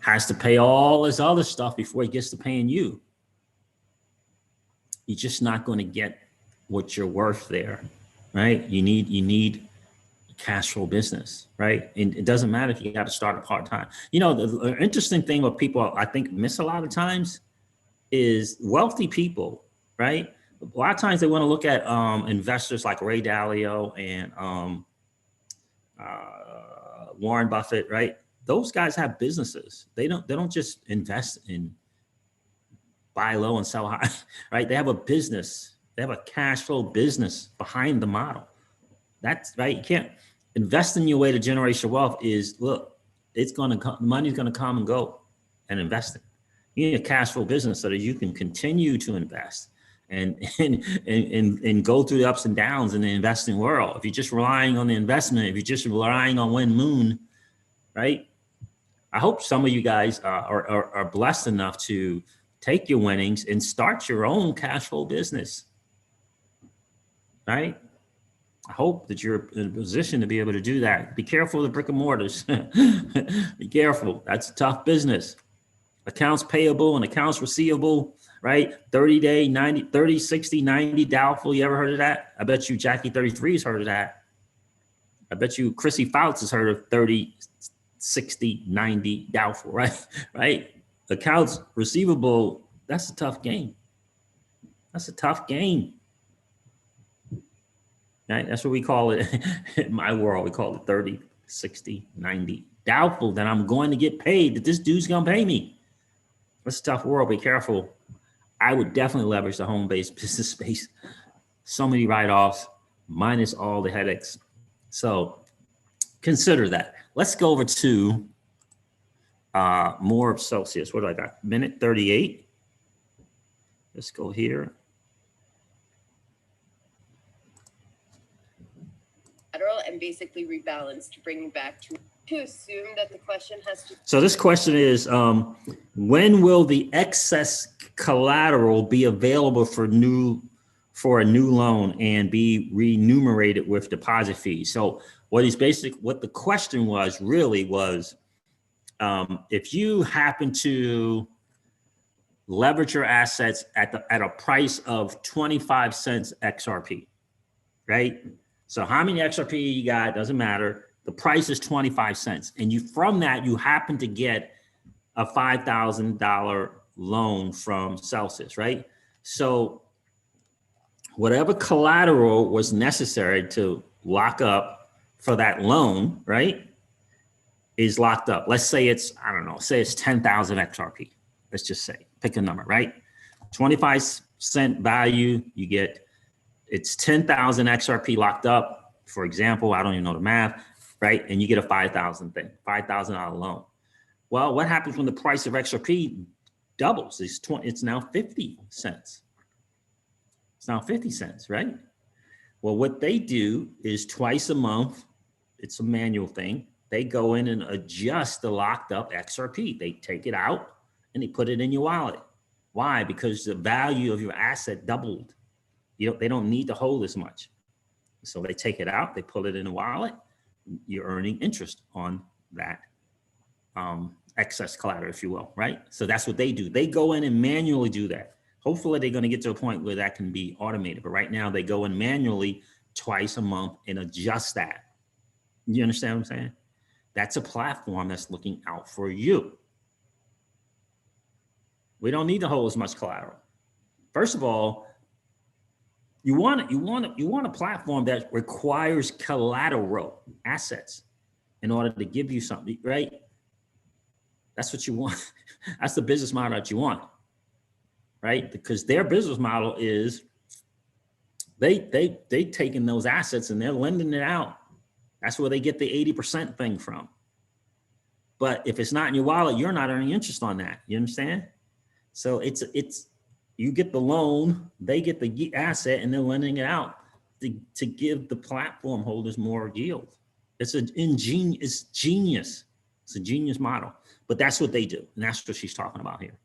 has to pay all this other stuff before he gets to paying you. You're just not going to get what you're worth there, right? You need cash flow business, right? And it doesn't matter if you got to start it part-time. You know, the interesting thing what people I think miss a lot of times is wealthy people, right? A lot of times they want to look at investors like Ray Dalio and Warren Buffett, right? Those guys have businesses. They don't just invest in buy low and sell high, right? They have a business. They have a cash flow business behind the model. That's right. You can't invest in your way to generational wealth is, look, it's going to come, money's going to come and go and invest it. You need a cash flow business so that you can continue to invest and go through the ups and downs in the investing world. If you're just relying on the investment, if you're just relying on wind moon, right? I hope some of you guys are blessed enough to take your winnings and start your own cash flow business, right? I hope that you're in a position to be able to do that. Be careful of the brick and mortars. Be careful. That's a tough business. Accounts payable and accounts receivable, right? 30-day, 90, 30, 60, 90 doubtful. You ever heard of that? I bet you Jackie 33 has heard of that. I bet you Chrissy Fouts has heard of 30, 60, 90 doubtful, right? Right? Accounts receivable, that's a tough game. That's a tough game. Right? That's what we call it in my world. We call it 30, 60, 90. Doubtful that I'm going to get paid, that this dude's going to pay me. It's a tough world. Be careful. I would definitely leverage the home-based business space. So many write-offs, minus all the headaches. So consider that. Let's go over to more of Celsius. What do I got? Minute 38. Let's go here. And basically rebalance to bring back to assume that the question has to. So this question is, when will the excess collateral be available for a new loan and be remunerated with deposit fees? So what the question was really was, if you happen to leverage your assets at a price of 25 cents XRP, right? So how many XRP you got, doesn't matter. The price is 25 cents. And from that, you happen to get a $5,000 loan from Celsius, right? So whatever collateral was necessary to lock up for that loan, right, is locked up. Let's say it's, I don't know, say it's 10,000 XRP. Let's just say, pick a number, right? 25 cent value, you get, it's 10,000 XRP locked up, for example. I don't even know the math, right? And you get a 5,000 thing, $5,000 loan. Well, what happens when the price of XRP doubles? It's now 50 cents. It's now 50 cents, right? Well, what they do is twice a month, it's a manual thing. They go in and adjust the locked up XRP. They take it out and they put it in your wallet. Why? Because the value of your asset doubled. They don't need to hold as much. So they take it out, they put it in a wallet. You're earning interest on that excess collateral, if you will, right? So that's what they do. They go in and manually do that. Hopefully they're going to get to a point where that can be automated. But right now they go in manually twice a month and adjust that. You understand what I'm saying? That's a platform that's looking out for you. We don't need to hold as much collateral. First of all, you want a platform that requires collateral assets in order to give you something, right? That's what you want. That's the business model that you want, right? Because their business model is they taking those assets and they're lending it out. That's where they get the 80% thing from. But if it's not in your wallet, you're not earning interest on that. You understand? So it's you get the loan, they get the asset, and they're lending it out to give the platform holders more yield. It's genius. It's a genius model, but that's what they do. And that's what she's talking about here.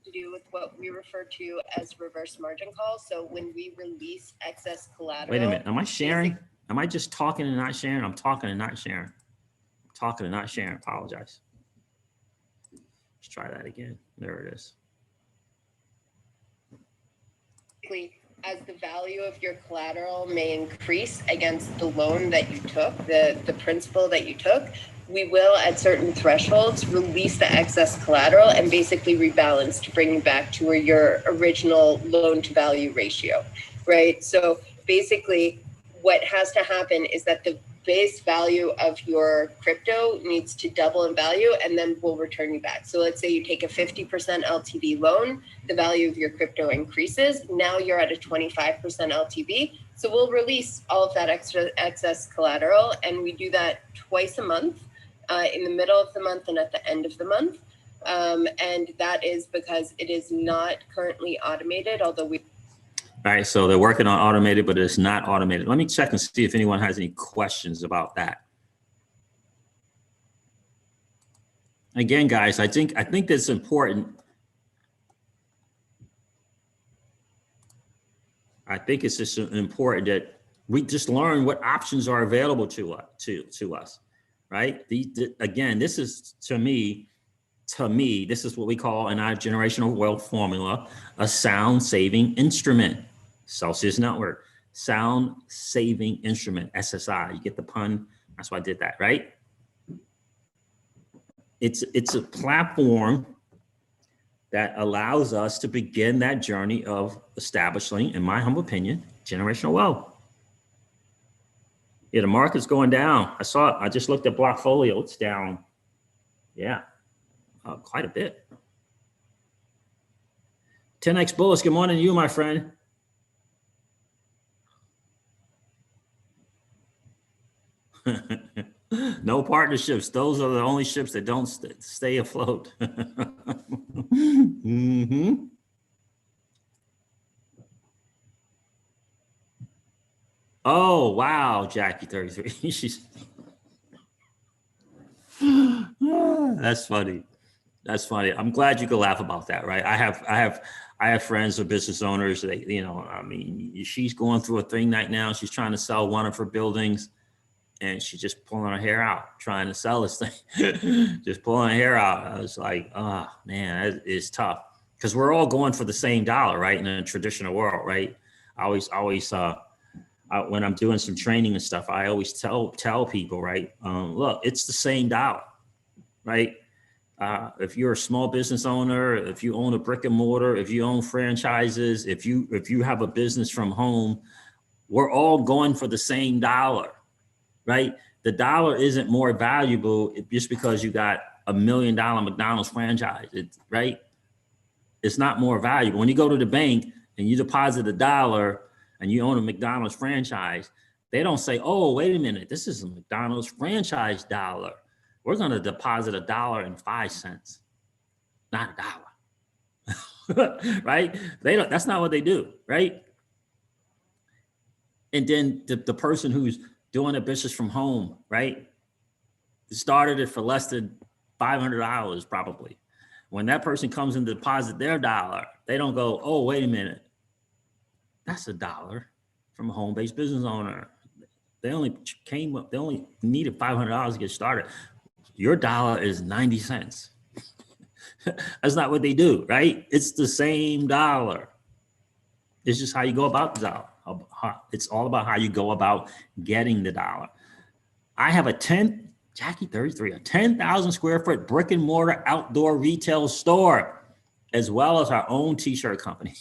To do with what we refer to as reverse margin calls. So when we release excess collateral. Wait a minute. Am I sharing? Am I just talking and not sharing? I'm talking and not sharing. I'm talking and not sharing. Apologize. Let's try that again. There it is. as the value of your collateral may increase against the loan that you took, the principal that you took, we will at certain thresholds release the excess collateral and basically rebalance to bring you back to your original loan to value ratio, right? So basically what has to happen is that the base value of your crypto needs to double in value, and then we'll return you back. So let's say you take a 50% LTV loan, the value of your crypto increases. Now you're at a 25% LTV. So we'll release all of that excess collateral, and we do that twice a month, in the middle of the month and at the end of the month. And that is because it is not currently automated, although we. All right, so they're working on automated, but it's not automated. Let me check and see if anyone has any questions about that. Again, guys, I think that's important. I think it's just important that we just learn what options are available to us, right? Again, this is to me, this is what we call in our generational wealth formula, a sound saving instrument. Celsius Network, sound saving instrument, SSI. You get the pun? That's why I did that, right? It's a platform that allows us to begin that journey of establishing, in my humble opinion, generational wealth. Yeah, the market's going down. I saw it. I just looked at Blockfolio. It's down, yeah, quite a bit. 10X Bullets, good morning to you, my friend. No partnerships. Those are the only ships that don't stay afloat. Mm-hmm. Oh, wow, Jackie 33. She's that's funny. That's funny. I'm glad you could laugh about that, right? I have friends or business owners. They, you know, I mean, she's going through a thing right now. She's trying to sell one of her buildings. And she's just pulling her hair out, trying to sell this thing, just pulling her hair out. I was like, oh man, it's tough because we're all going for the same dollar, right? In a traditional world, right? I always, when I'm doing some training and stuff, I always tell people, right? Look, it's the same dollar, right? If you're a small business owner, if you own a brick and mortar, if you own franchises, if you have a business from home, we're all going for the same dollar. Right? The dollar isn't more valuable just because you got $1 million McDonald's franchise, right? It's not more valuable. When you go to the bank and you deposit $1 and you own a McDonald's franchise, they don't say, oh, wait a minute, this is a McDonald's franchise dollar. We're going to deposit $1.05, not $1. Right? That's not what they do, right? And then the person who's doing a business from home, right? Started it for less than $500 probably. When that person comes and deposit their dollar, they don't go, oh, wait a minute. That's $1 from a home-based business owner. They only needed $500 to get started. Your dollar is 90 cents. That's not what they do, right? It's the same dollar. It's just how you go about the dollar. It's all about how you go about getting the dollar. I have Jackie 33, a 10,000 square foot brick and mortar outdoor retail store, as well as our own t-shirt company.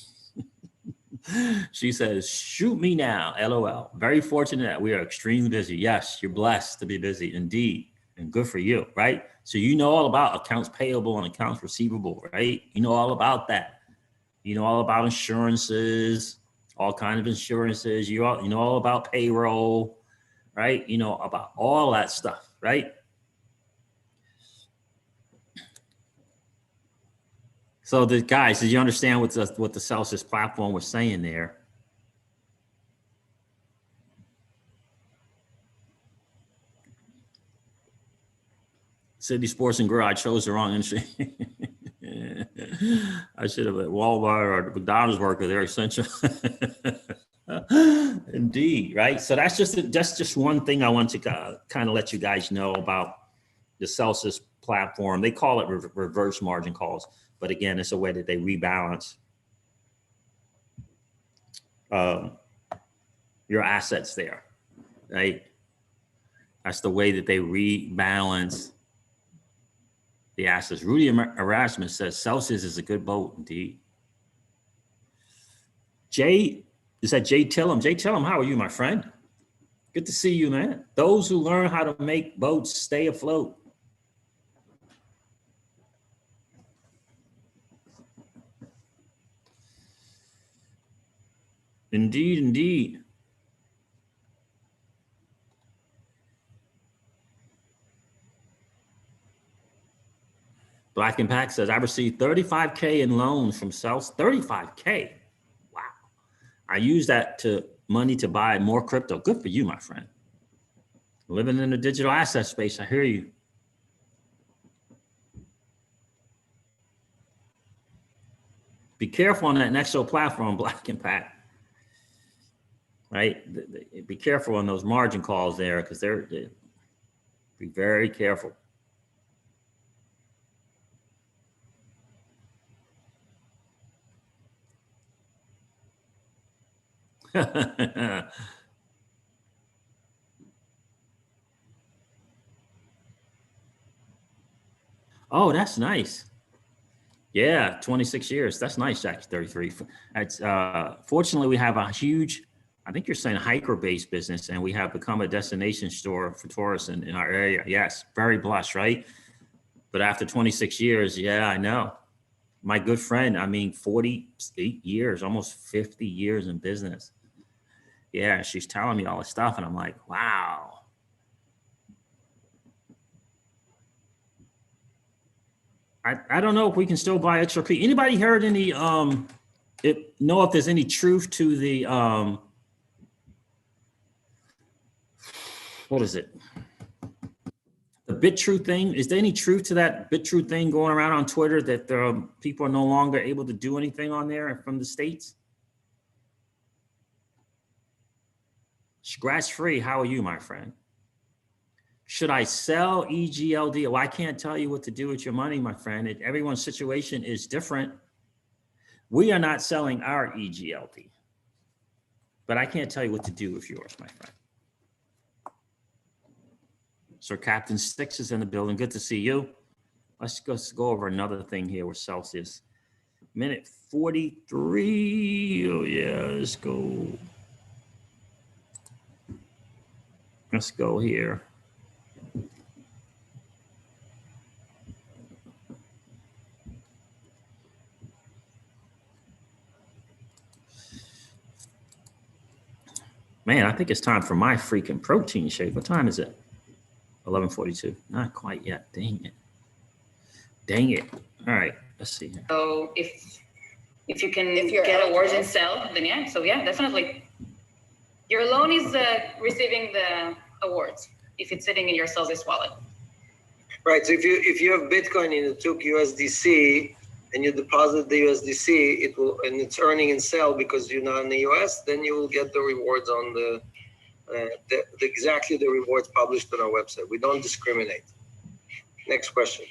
She says, shoot me now, LOL. Very fortunate that we are extremely busy. Yes, you're blessed to be busy indeed, and good for you, right? So you know all about accounts payable and accounts receivable, right? You know all about that. You know all about insurances, all kinds of insurances. You know all about payroll, right? You know about all that stuff, right? So the guys, did you understand what the Celsius platform was saying there? City Sports and Grill, I chose the wrong industry. I should have at Walmart or McDonald's worker. They're essential. Indeed, right? So that's just one thing I want to kind of let you guys know about the Celsius platform. They call it reverse margin calls, but again, it's a way that they rebalance your assets there, right? That's the way that they rebalance the assets. Rudy Erasmus says Celsius is a good boat indeed. Jay, is that Jay Tillum? Jay Tillum, how are you, my friend? Good to see you, man. Those who learn how to make boats stay afloat. Indeed, indeed. Black and Pack says, I received 35K in loans from Celsius. 35K. Wow. I use that money to buy more crypto. Good for you, my friend. Living in the digital asset space, I hear you. Be careful on that Nexo platform, Black and Pack. Right? Be careful on those margin calls there, because they're be very careful. Oh, that's nice. Yeah, 26 years. That's nice, Jackie, 33. That's, fortunately, we have a huge, I think you're saying hiker-based business, and we have become a destination store for tourists in our area. Yes, very blessed, right? But after 26 years, yeah, I know. My good friend, I mean, 48 years, almost 50 years in business. Yeah, she's telling me all this stuff, and I'm like, wow. I don't know if we can still buy XRP. Anybody heard any, know if there's any truth to the, what is it? The BitTrue thing? Is there any truth to that BitTrue thing going around on Twitter that people are no longer able to do anything on there from the States? Scratch free, how are you, my friend? Should I sell EGLD? Well, I can't tell you what to do with your money, my friend. Everyone's situation is different. We are not selling our EGLD, but I can't tell you what to do with yours, my friend. Sir Captain Sticks is in the building. Good to see you. Let's go over another thing here with Celsius. Minute 43. Oh, yeah, let's go. Let's go here. Man, I think it's time for my freaking protein shake. What time is it? 11:42. Not quite yet. Dang it. Dang it. All right. Let's see here. So if you can get awards and sell, then yeah. So yeah, definitely. Your loan is receiving the awards if it's sitting in your Celsius wallet. Right. So if you have Bitcoin and you took USDC and you deposit the USDC, it will, and it's earning and sell because you're not in the US, then you will get the rewards on the exactly the rewards published on our website. We don't discriminate. Next question.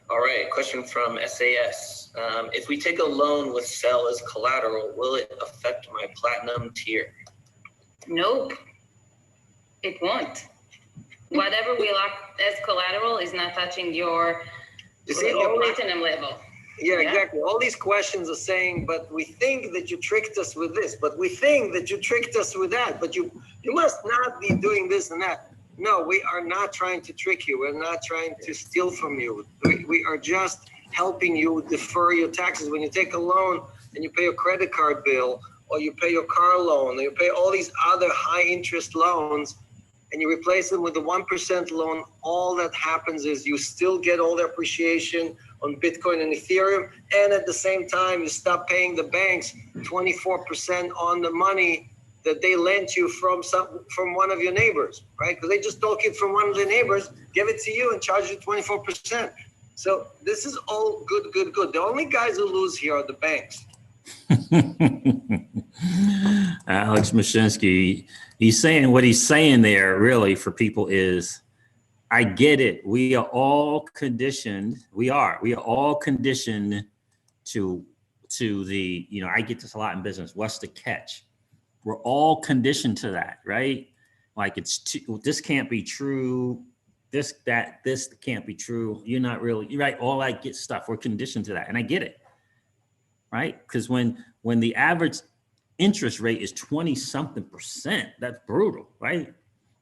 All right, question from SAS. If we take a loan with sell as collateral, will it affect my platinum tier? Nope, it won't. Whatever we lock as collateral is not touching your platinum level. Yeah, exactly. All these questions are saying, but we think that you tricked us with this, but we think that you tricked us with that, but you must not be doing this and that. No, we are not trying to trick you. We're not trying to steal from you. We are just helping you defer your taxes. When you take a loan and you pay a credit card bill, or you pay your car loan, or you pay all these other high interest loans, and you replace them with the 1% loan, all that happens is you still get all the appreciation on Bitcoin and Ethereum, and at the same time, you stop paying the banks 24% on the money that they lent you from one of your neighbors, right? Because they just took it from one of the neighbors, give it to you, and charge you 24%. So this is all good. The only guys who lose here are the banks. Alex Mashinsky, he's saying what he's saying there really for people is, I get it. We are all conditioned. We are all conditioned to to the, you know, I get this a lot in business. What's the catch? We're all conditioned to that, right? Like this can't be true. This can't be true. You're not really, right? All that get stuff. We're conditioned to that. And I get it, right? Because when the average interest rate is 20-something%, that's brutal, right?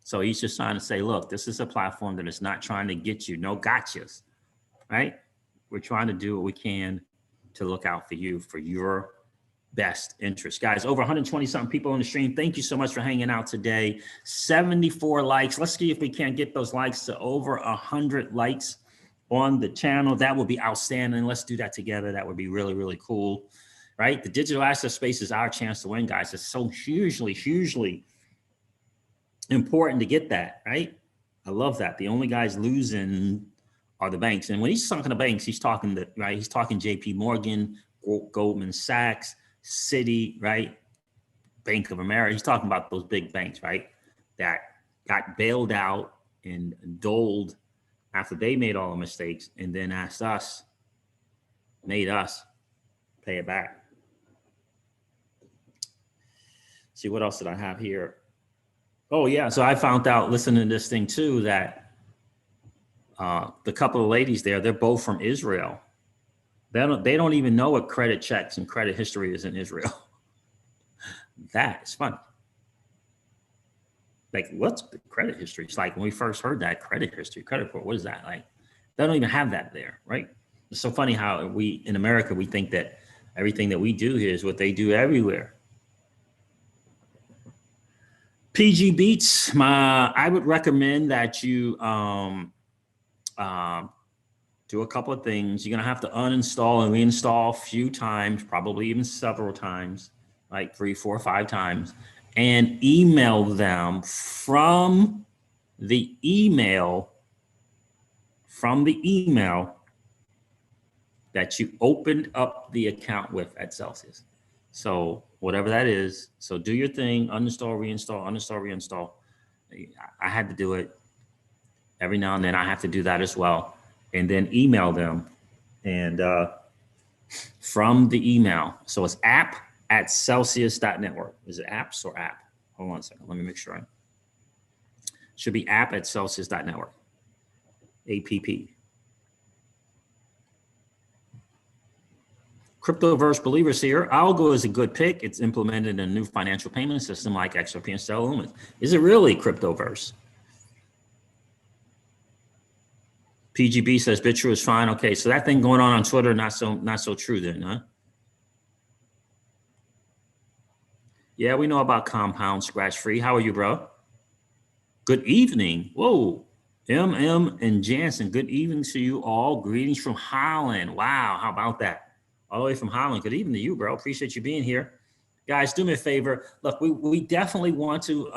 So he's just trying to say, look, this is a platform that is not trying to get you, no gotchas, right? We're trying to do what we can to look out for you, for your best interest. Guys, over 120-something people on the stream. Thank you so much for hanging out today. 74 likes. Let's see if we can't get those likes to over 100 likes on the channel. That would be outstanding. Let's do that together. That would be really, really cool, right? The digital asset space is our chance to win, guys. It's so hugely important to get that, right? I love that. The only guys losing are the banks. And when he's talking to banks, he's talking to, right? He's talking JP Morgan, Goldman Sachs, Citi, right? Bank of America. He's talking about those big banks, right? That got bailed out and doled after they made all the mistakes and then made us pay it back. See, what else did I have here? Oh yeah, so I found out listening to this thing too, that the couple of ladies there, they're both from Israel. They don't even know what credit checks and credit history is in Israel. That is fun. Like, what's the credit history? It's like when we first heard that credit history, credit report, what is that? Like, they don't even have that there, right? It's so funny how we, in America, we think that everything that we do here is what they do everywhere. PG Beats, I would recommend that you do a couple of things. You're gonna have to uninstall and reinstall a few times, probably even several times, like 3, 4, 5 times, and email them from the email that you opened up the account with at Celsius. So whatever that is, so do your thing, uninstall, reinstall. I had to do it every now and then. I have to do that as well. And then email them, and from the email. So it's app@celsius.network. Is it apps or app? Hold on a second. Let me make sure. Should be app@celsius.network. APP. Cryptoverse believers here. Algo is a good pick. It's implemented in a new financial payment system like XRP and Stellar Lumens. Is it really Cryptoverse? PGB says BitTrue is fine. Okay, so that thing going on Twitter, not so true then, huh? Yeah, we know about Compound Scratch Free. How are you, bro? Good evening. Whoa, MM and Jansen. Good evening to you all. Greetings from Holland. Wow, how about that? All the way from Holland. Good evening to you, bro. Appreciate you being here. Guys, do me a favor. Look, we definitely want to,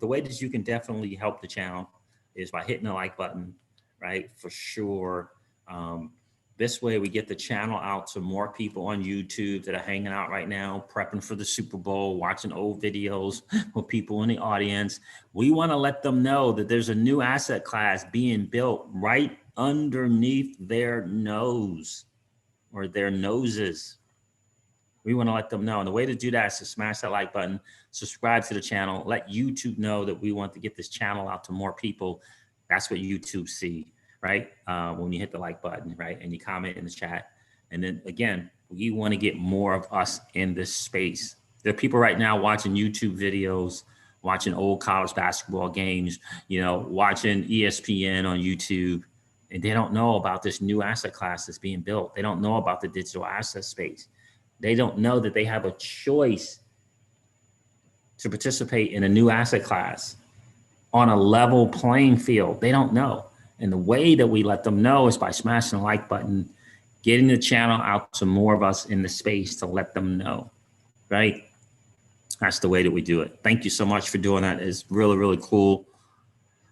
the way that you can definitely help the channel is by hitting the like button. Right, for sure. This way we get the channel out to more people on YouTube that are hanging out right now, prepping for the Super Bowl, watching old videos with people in the audience. We want to let them know that there's a new asset class being built right underneath their nose or their noses. We want to let them know. And the way to do that is to smash that like button, subscribe to the channel, let YouTube know that we want to get this channel out to more people. That's what YouTube see, right? When you hit the like button, right? And you comment in the chat. And then again, we want to get more of us in this space. There are people right now watching YouTube videos, watching old college basketball games, you know, watching ESPN on YouTube, and they don't know about this new asset class that's being built. They don't know about the digital asset space. They don't know that they have a choice to participate in a new asset class on a level playing field. They don't know. And the way that we let them know is by smashing the like button, getting the channel out to more of us in the space to let them know, right? That's the way that we do it. Thank you so much for doing that. It's really, really cool.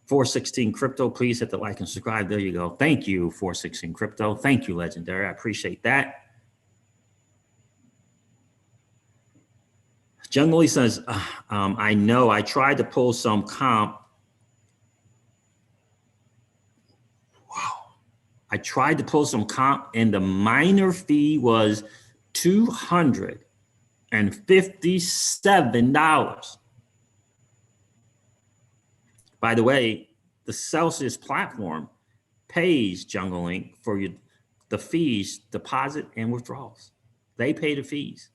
416 Crypto, please hit the like and subscribe. There you go. Thank you, 416 Crypto. Thank you, Legendary. I appreciate that. Jungle Lee says, I know I tried to pull some comp. Wow. I tried to pull some comp and the miner fee was $257. By the way, the Celsius platform pays Jungle Inc. for the fees, deposit and withdrawals. They pay the fees.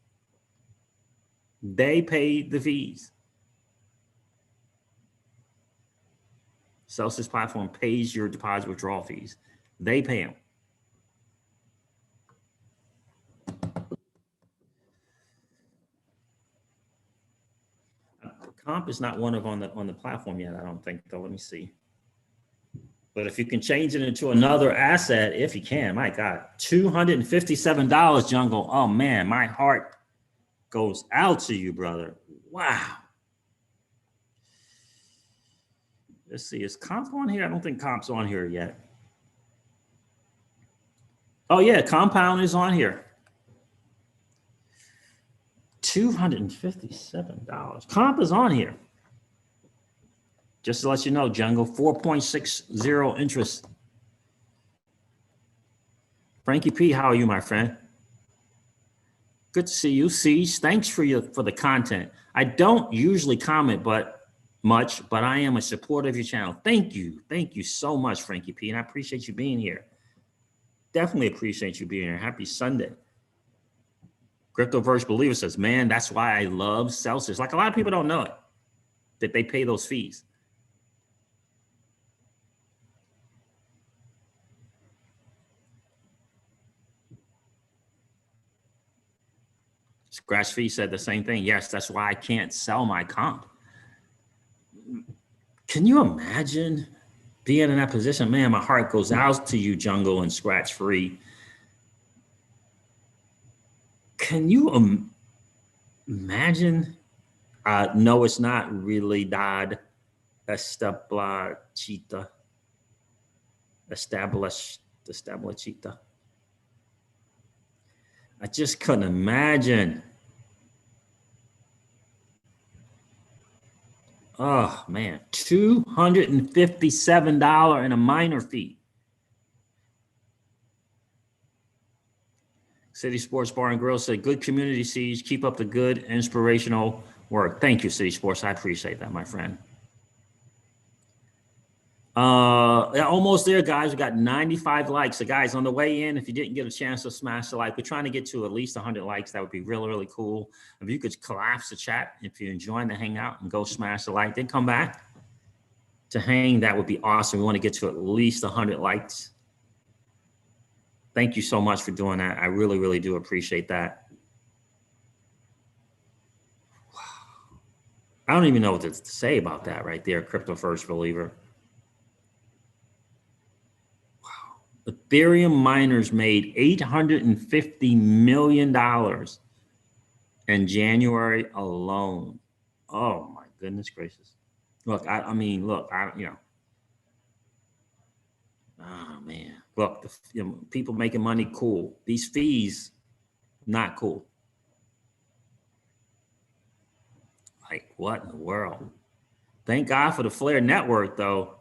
They pay the fees. Celsius platform pays your deposit withdrawal fees. They pay them. Comp is not one of on the platform yet, I don't think, though. Let me see. But if you can change it into another asset, if you can, my God, $257, Jungle. Oh man, my heart goes out to you, brother. Wow. Let's see, is Comp on here? I don't think Comp's on here yet. Oh yeah, Compound is on here. $257. Comp is on here. Just to let you know, Jungle, 4.60 interest. Frankie P, how are you, my friend? Good to see you. Siege, thanks for the content. I don't usually comment much, but I am a supporter of your channel. Thank you. Thank you so much, Frankie P, and I appreciate you being here. Definitely appreciate you being here. Happy Sunday. Cryptoverse Believer says, man, that's why I love Celsius. Like a lot of people don't know it, that they pay those fees. Scratch Fee said the same thing. Yes, that's why I can't sell my comp. Can you imagine being in that position? Man, my heart goes out to you, Jungle and Scratch Free. Can you imagine? No, it's not really Realidad Establecida. I just couldn't imagine. Oh man, $257 and a minor fee. City Sports Bar and Grill said, good community Siege. Keep up the good, inspirational work. Thank you, City Sports. I appreciate that, my friend. Almost there, guys. We got 95 likes. So guys, on the way in, if you didn't get a chance to smash the like, we're trying to get to at least 100 likes. That would be really, really cool. If you could collapse the chat, if you're enjoying the hangout, and go smash the like, then come back to hang. That would be awesome. We want to get to at least 100 likes. Thank you so much for doing that. I really, really do appreciate that. I don't even know what to say about that right there, Crypto First Believer. Ethereum miners made $850 million in January alone. Oh my goodness gracious. Look, I mean, look, you know. Oh man, look, people making money, cool. These fees, not cool. Like what in the world? Thank God for the Flare network though.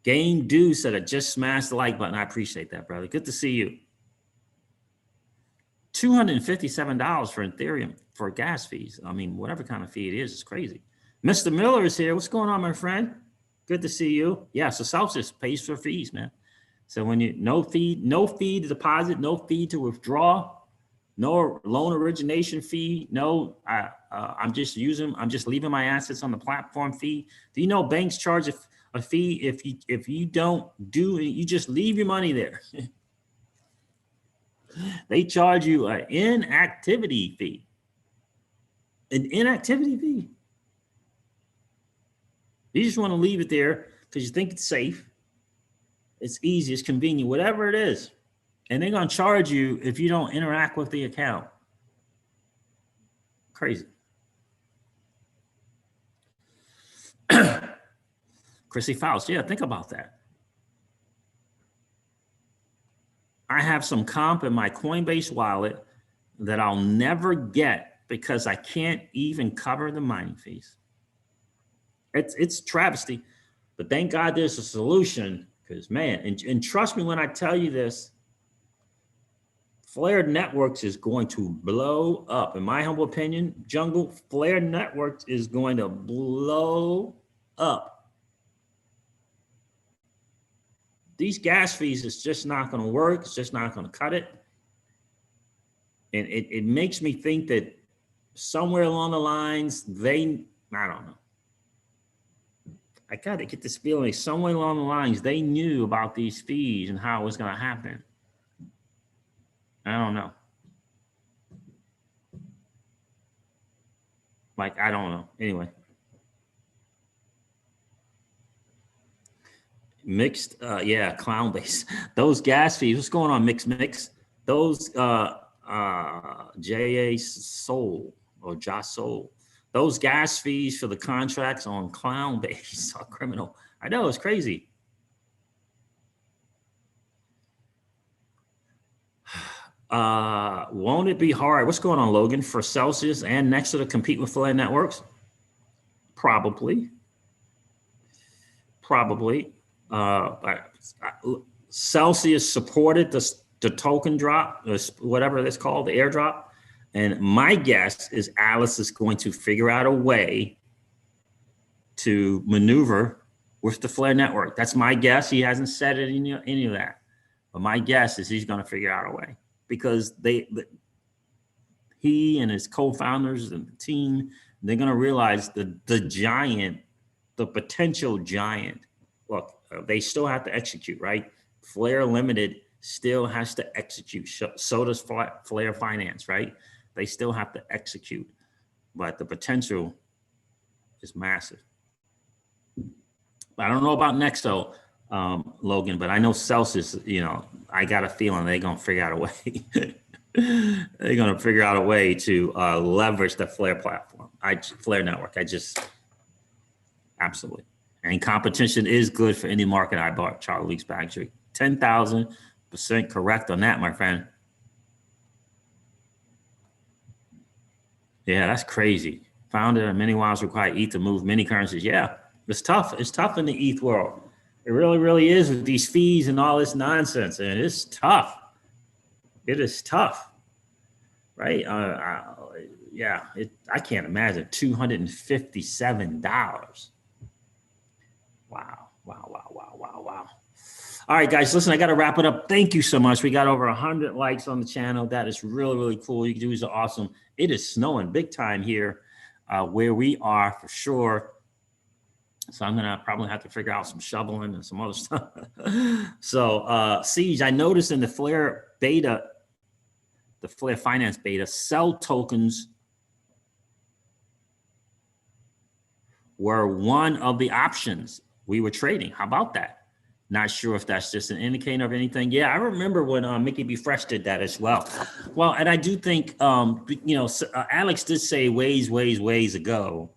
Game Do said I just smashed the like button. I appreciate that, brother. Good to see you. $257 for Ethereum for gas fees. I mean, whatever kind of fee it is, it's crazy. Mr. Miller is here. What's going on, my friend? Good to see you. Yeah, so Celsius pays for fees, man. So when you no fee to deposit, no fee to withdraw, no loan origination fee, no, I'm just leaving my assets on the platform fee. Do you know banks charge a fee if you don't do it, you just leave your money there. They charge you an inactivity fee. An inactivity fee. You just want to leave it there because you think it's safe. It's easy, it's convenient, whatever it is. And they're going to charge you if you don't interact with the account. Crazy. Chrissy Faust, yeah, think about that. I have some comp in my Coinbase wallet that I'll never get because I can't even cover the mining fees. It's travesty, but thank God there's a solution because man, and trust me when I tell you this, Flare Networks is going to blow up. In my humble opinion, Jungle, Flare Networks is going to blow up. These gas fees is just not going to work. It's just not going to cut it. And it makes me think that somewhere along the lines, I don't know. I got to get this feeling somewhere along the lines, they knew about these fees and how it was going to happen. I don't know. Like, I don't know. Anyway. Mixed, yeah, clown base. Those gas fees, what's going on, Mix? Those J.A. Soul or Ja Soul, those gas fees for the contracts on clown base are criminal. I know, it's crazy. Won't it be hard? What's going on, Logan, for Celsius and Nexo to compete with Flare Networks? Probably. Celsius supported the token drop, whatever it's called, the airdrop. And my guess is Alice is going to figure out a way to maneuver with the Flare Network. That's my guess. He hasn't said any of that. But my guess is he's going to figure out a way, because he and his co-founders and the team, they're going to realize the potential giant. Look, they still have to execute, right? Flare Limited still has to execute. So does Flare Finance, right? They still have to execute, but the potential is massive. I don't know about Nexo, Logan, but I know Celsius, I got a feeling they're going to figure out a way. They're going to figure out a way to leverage the Flare platform, Flare Network. Absolutely. And competition is good for any market. I bought Charlie's Factory. 10,000% correct on that, my friend. Yeah, that's crazy. Founded many wires require ETH to move many currencies. Yeah, it's tough. It's tough in the ETH world. It really, really is, with these fees and all this nonsense. And it's tough. It is tough, right? Yeah, I can't imagine $257. Wow. All right, guys, listen, I got to wrap it up. Thank you so much. We got over 100 likes on the channel. That is really, really cool. You guys are awesome. It is snowing big time here where we are, for sure. So I'm going to probably have to figure out some shoveling and some other stuff. So Siege, I noticed in the Flare beta, the Flare Finance beta, sell tokens were one of the options we were trading. How about that? Not sure if that's just an indicator of anything. Yeah, I remember when Mickey B. Fresh did that as well. Well, and I do think, Alex did say ways ago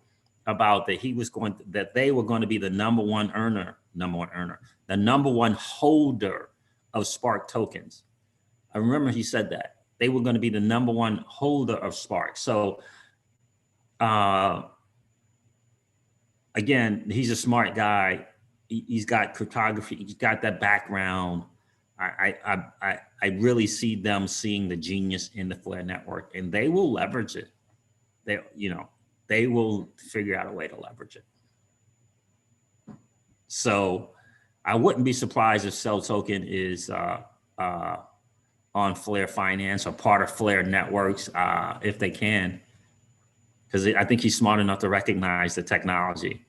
about that they were going to be the number one holder of Spark tokens. I remember he said that they were going to be the number one holder of Spark. So, again, he's a smart guy. He's got cryptography. He's got that background. I really see them seeing the genius in the Flare network, and they will leverage it. They will figure out a way to leverage it. So I wouldn't be surprised if Cell Token is on Flare Finance or part of Flare Networks if they can, because I think he's smart enough to recognize the technology.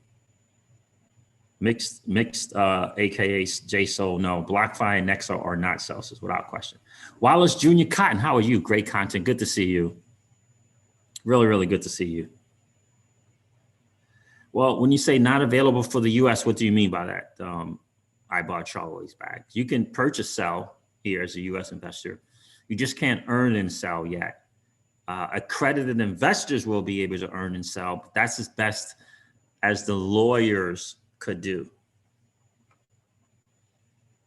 Mixed, aka JSOL, no. BlockFi and Nexo are not Celsius, without question. Wallace Jr. Cotton, how are you? Great content. Good to see you. Really, really good to see you. Well, when you say not available for the US, what do you mean by that? I bought Charlie's back. You can purchase Cell here as a US investor. You just can't earn and sell yet. Accredited investors will be able to earn and sell, but that's as best as the lawyers could do,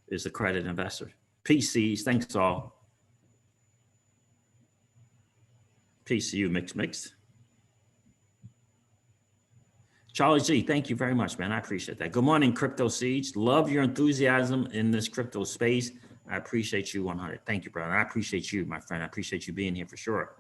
is accredited investor. PCs, thanks all. PCU mixed. Charlie G, thank you very much, man. I appreciate that. Good morning, Crypto Siege. Love your enthusiasm in this crypto space. I appreciate you 100. Thank you, brother. I appreciate you, my friend. I appreciate you being here for sure.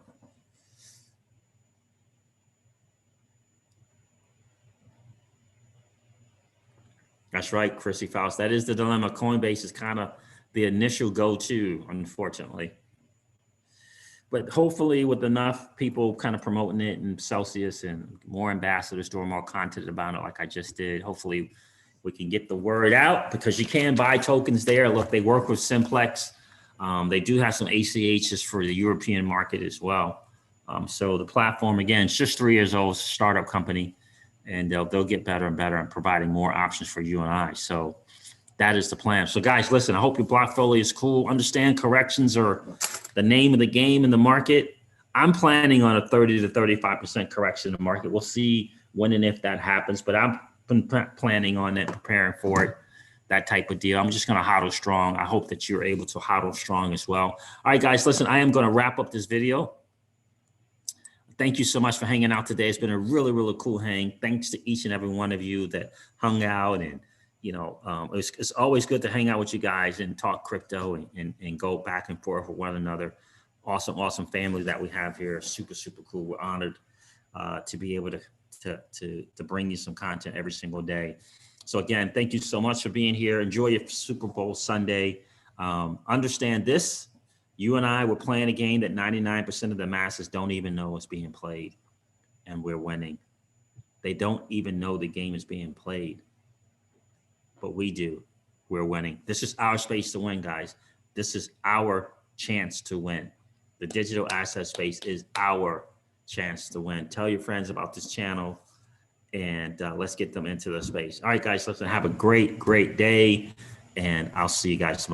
That's right, Chrissy Faust. That is the dilemma. Coinbase is kind of the initial go-to, unfortunately. But hopefully with enough people kind of promoting it and Celsius and more ambassadors doing more content about it like I just did, hopefully we can get the word out because you can buy tokens there. Look, they work with Simplex. They do have some ACHs for the European market as well. So the platform, again, it's just 3 years old, it's a startup company, and they'll get better and better at providing more options for you and I. So that is the plan. So guys, listen, I hope your blockfolio is cool. Understand corrections are the name of the game in the market. I'm planning on a 30 to 35% correction in the market. We'll see when and if that happens, but I'm been planning on it, preparing for it, that type of deal. I'm just going to hodl strong. I hope that you're able to hodl strong as well. All right, guys, listen, I am going to wrap up this video. Thank you so much for hanging out today. It's been a really, really cool hang. Thanks to each and every one of you that hung out, and you know, it's always good to hang out with you guys and talk crypto and go back and forth with one another. Awesome family that we have here. Super cool. We're honored to be able to bring you some content every single day. So again, thank you so much for being here. Enjoy your Super Bowl Sunday. Understand this, you and I were playing a game that 99% of the masses don't even know is being played, and we're winning. They don't even know the game is being played, but we do. We're winning. This is our space to win, guys. This is our chance to win. The digital asset space is our chance to win. Tell your friends about this channel, and let's get them into the space. All right, guys, listen, have a great day, and I'll see you guys tomorrow.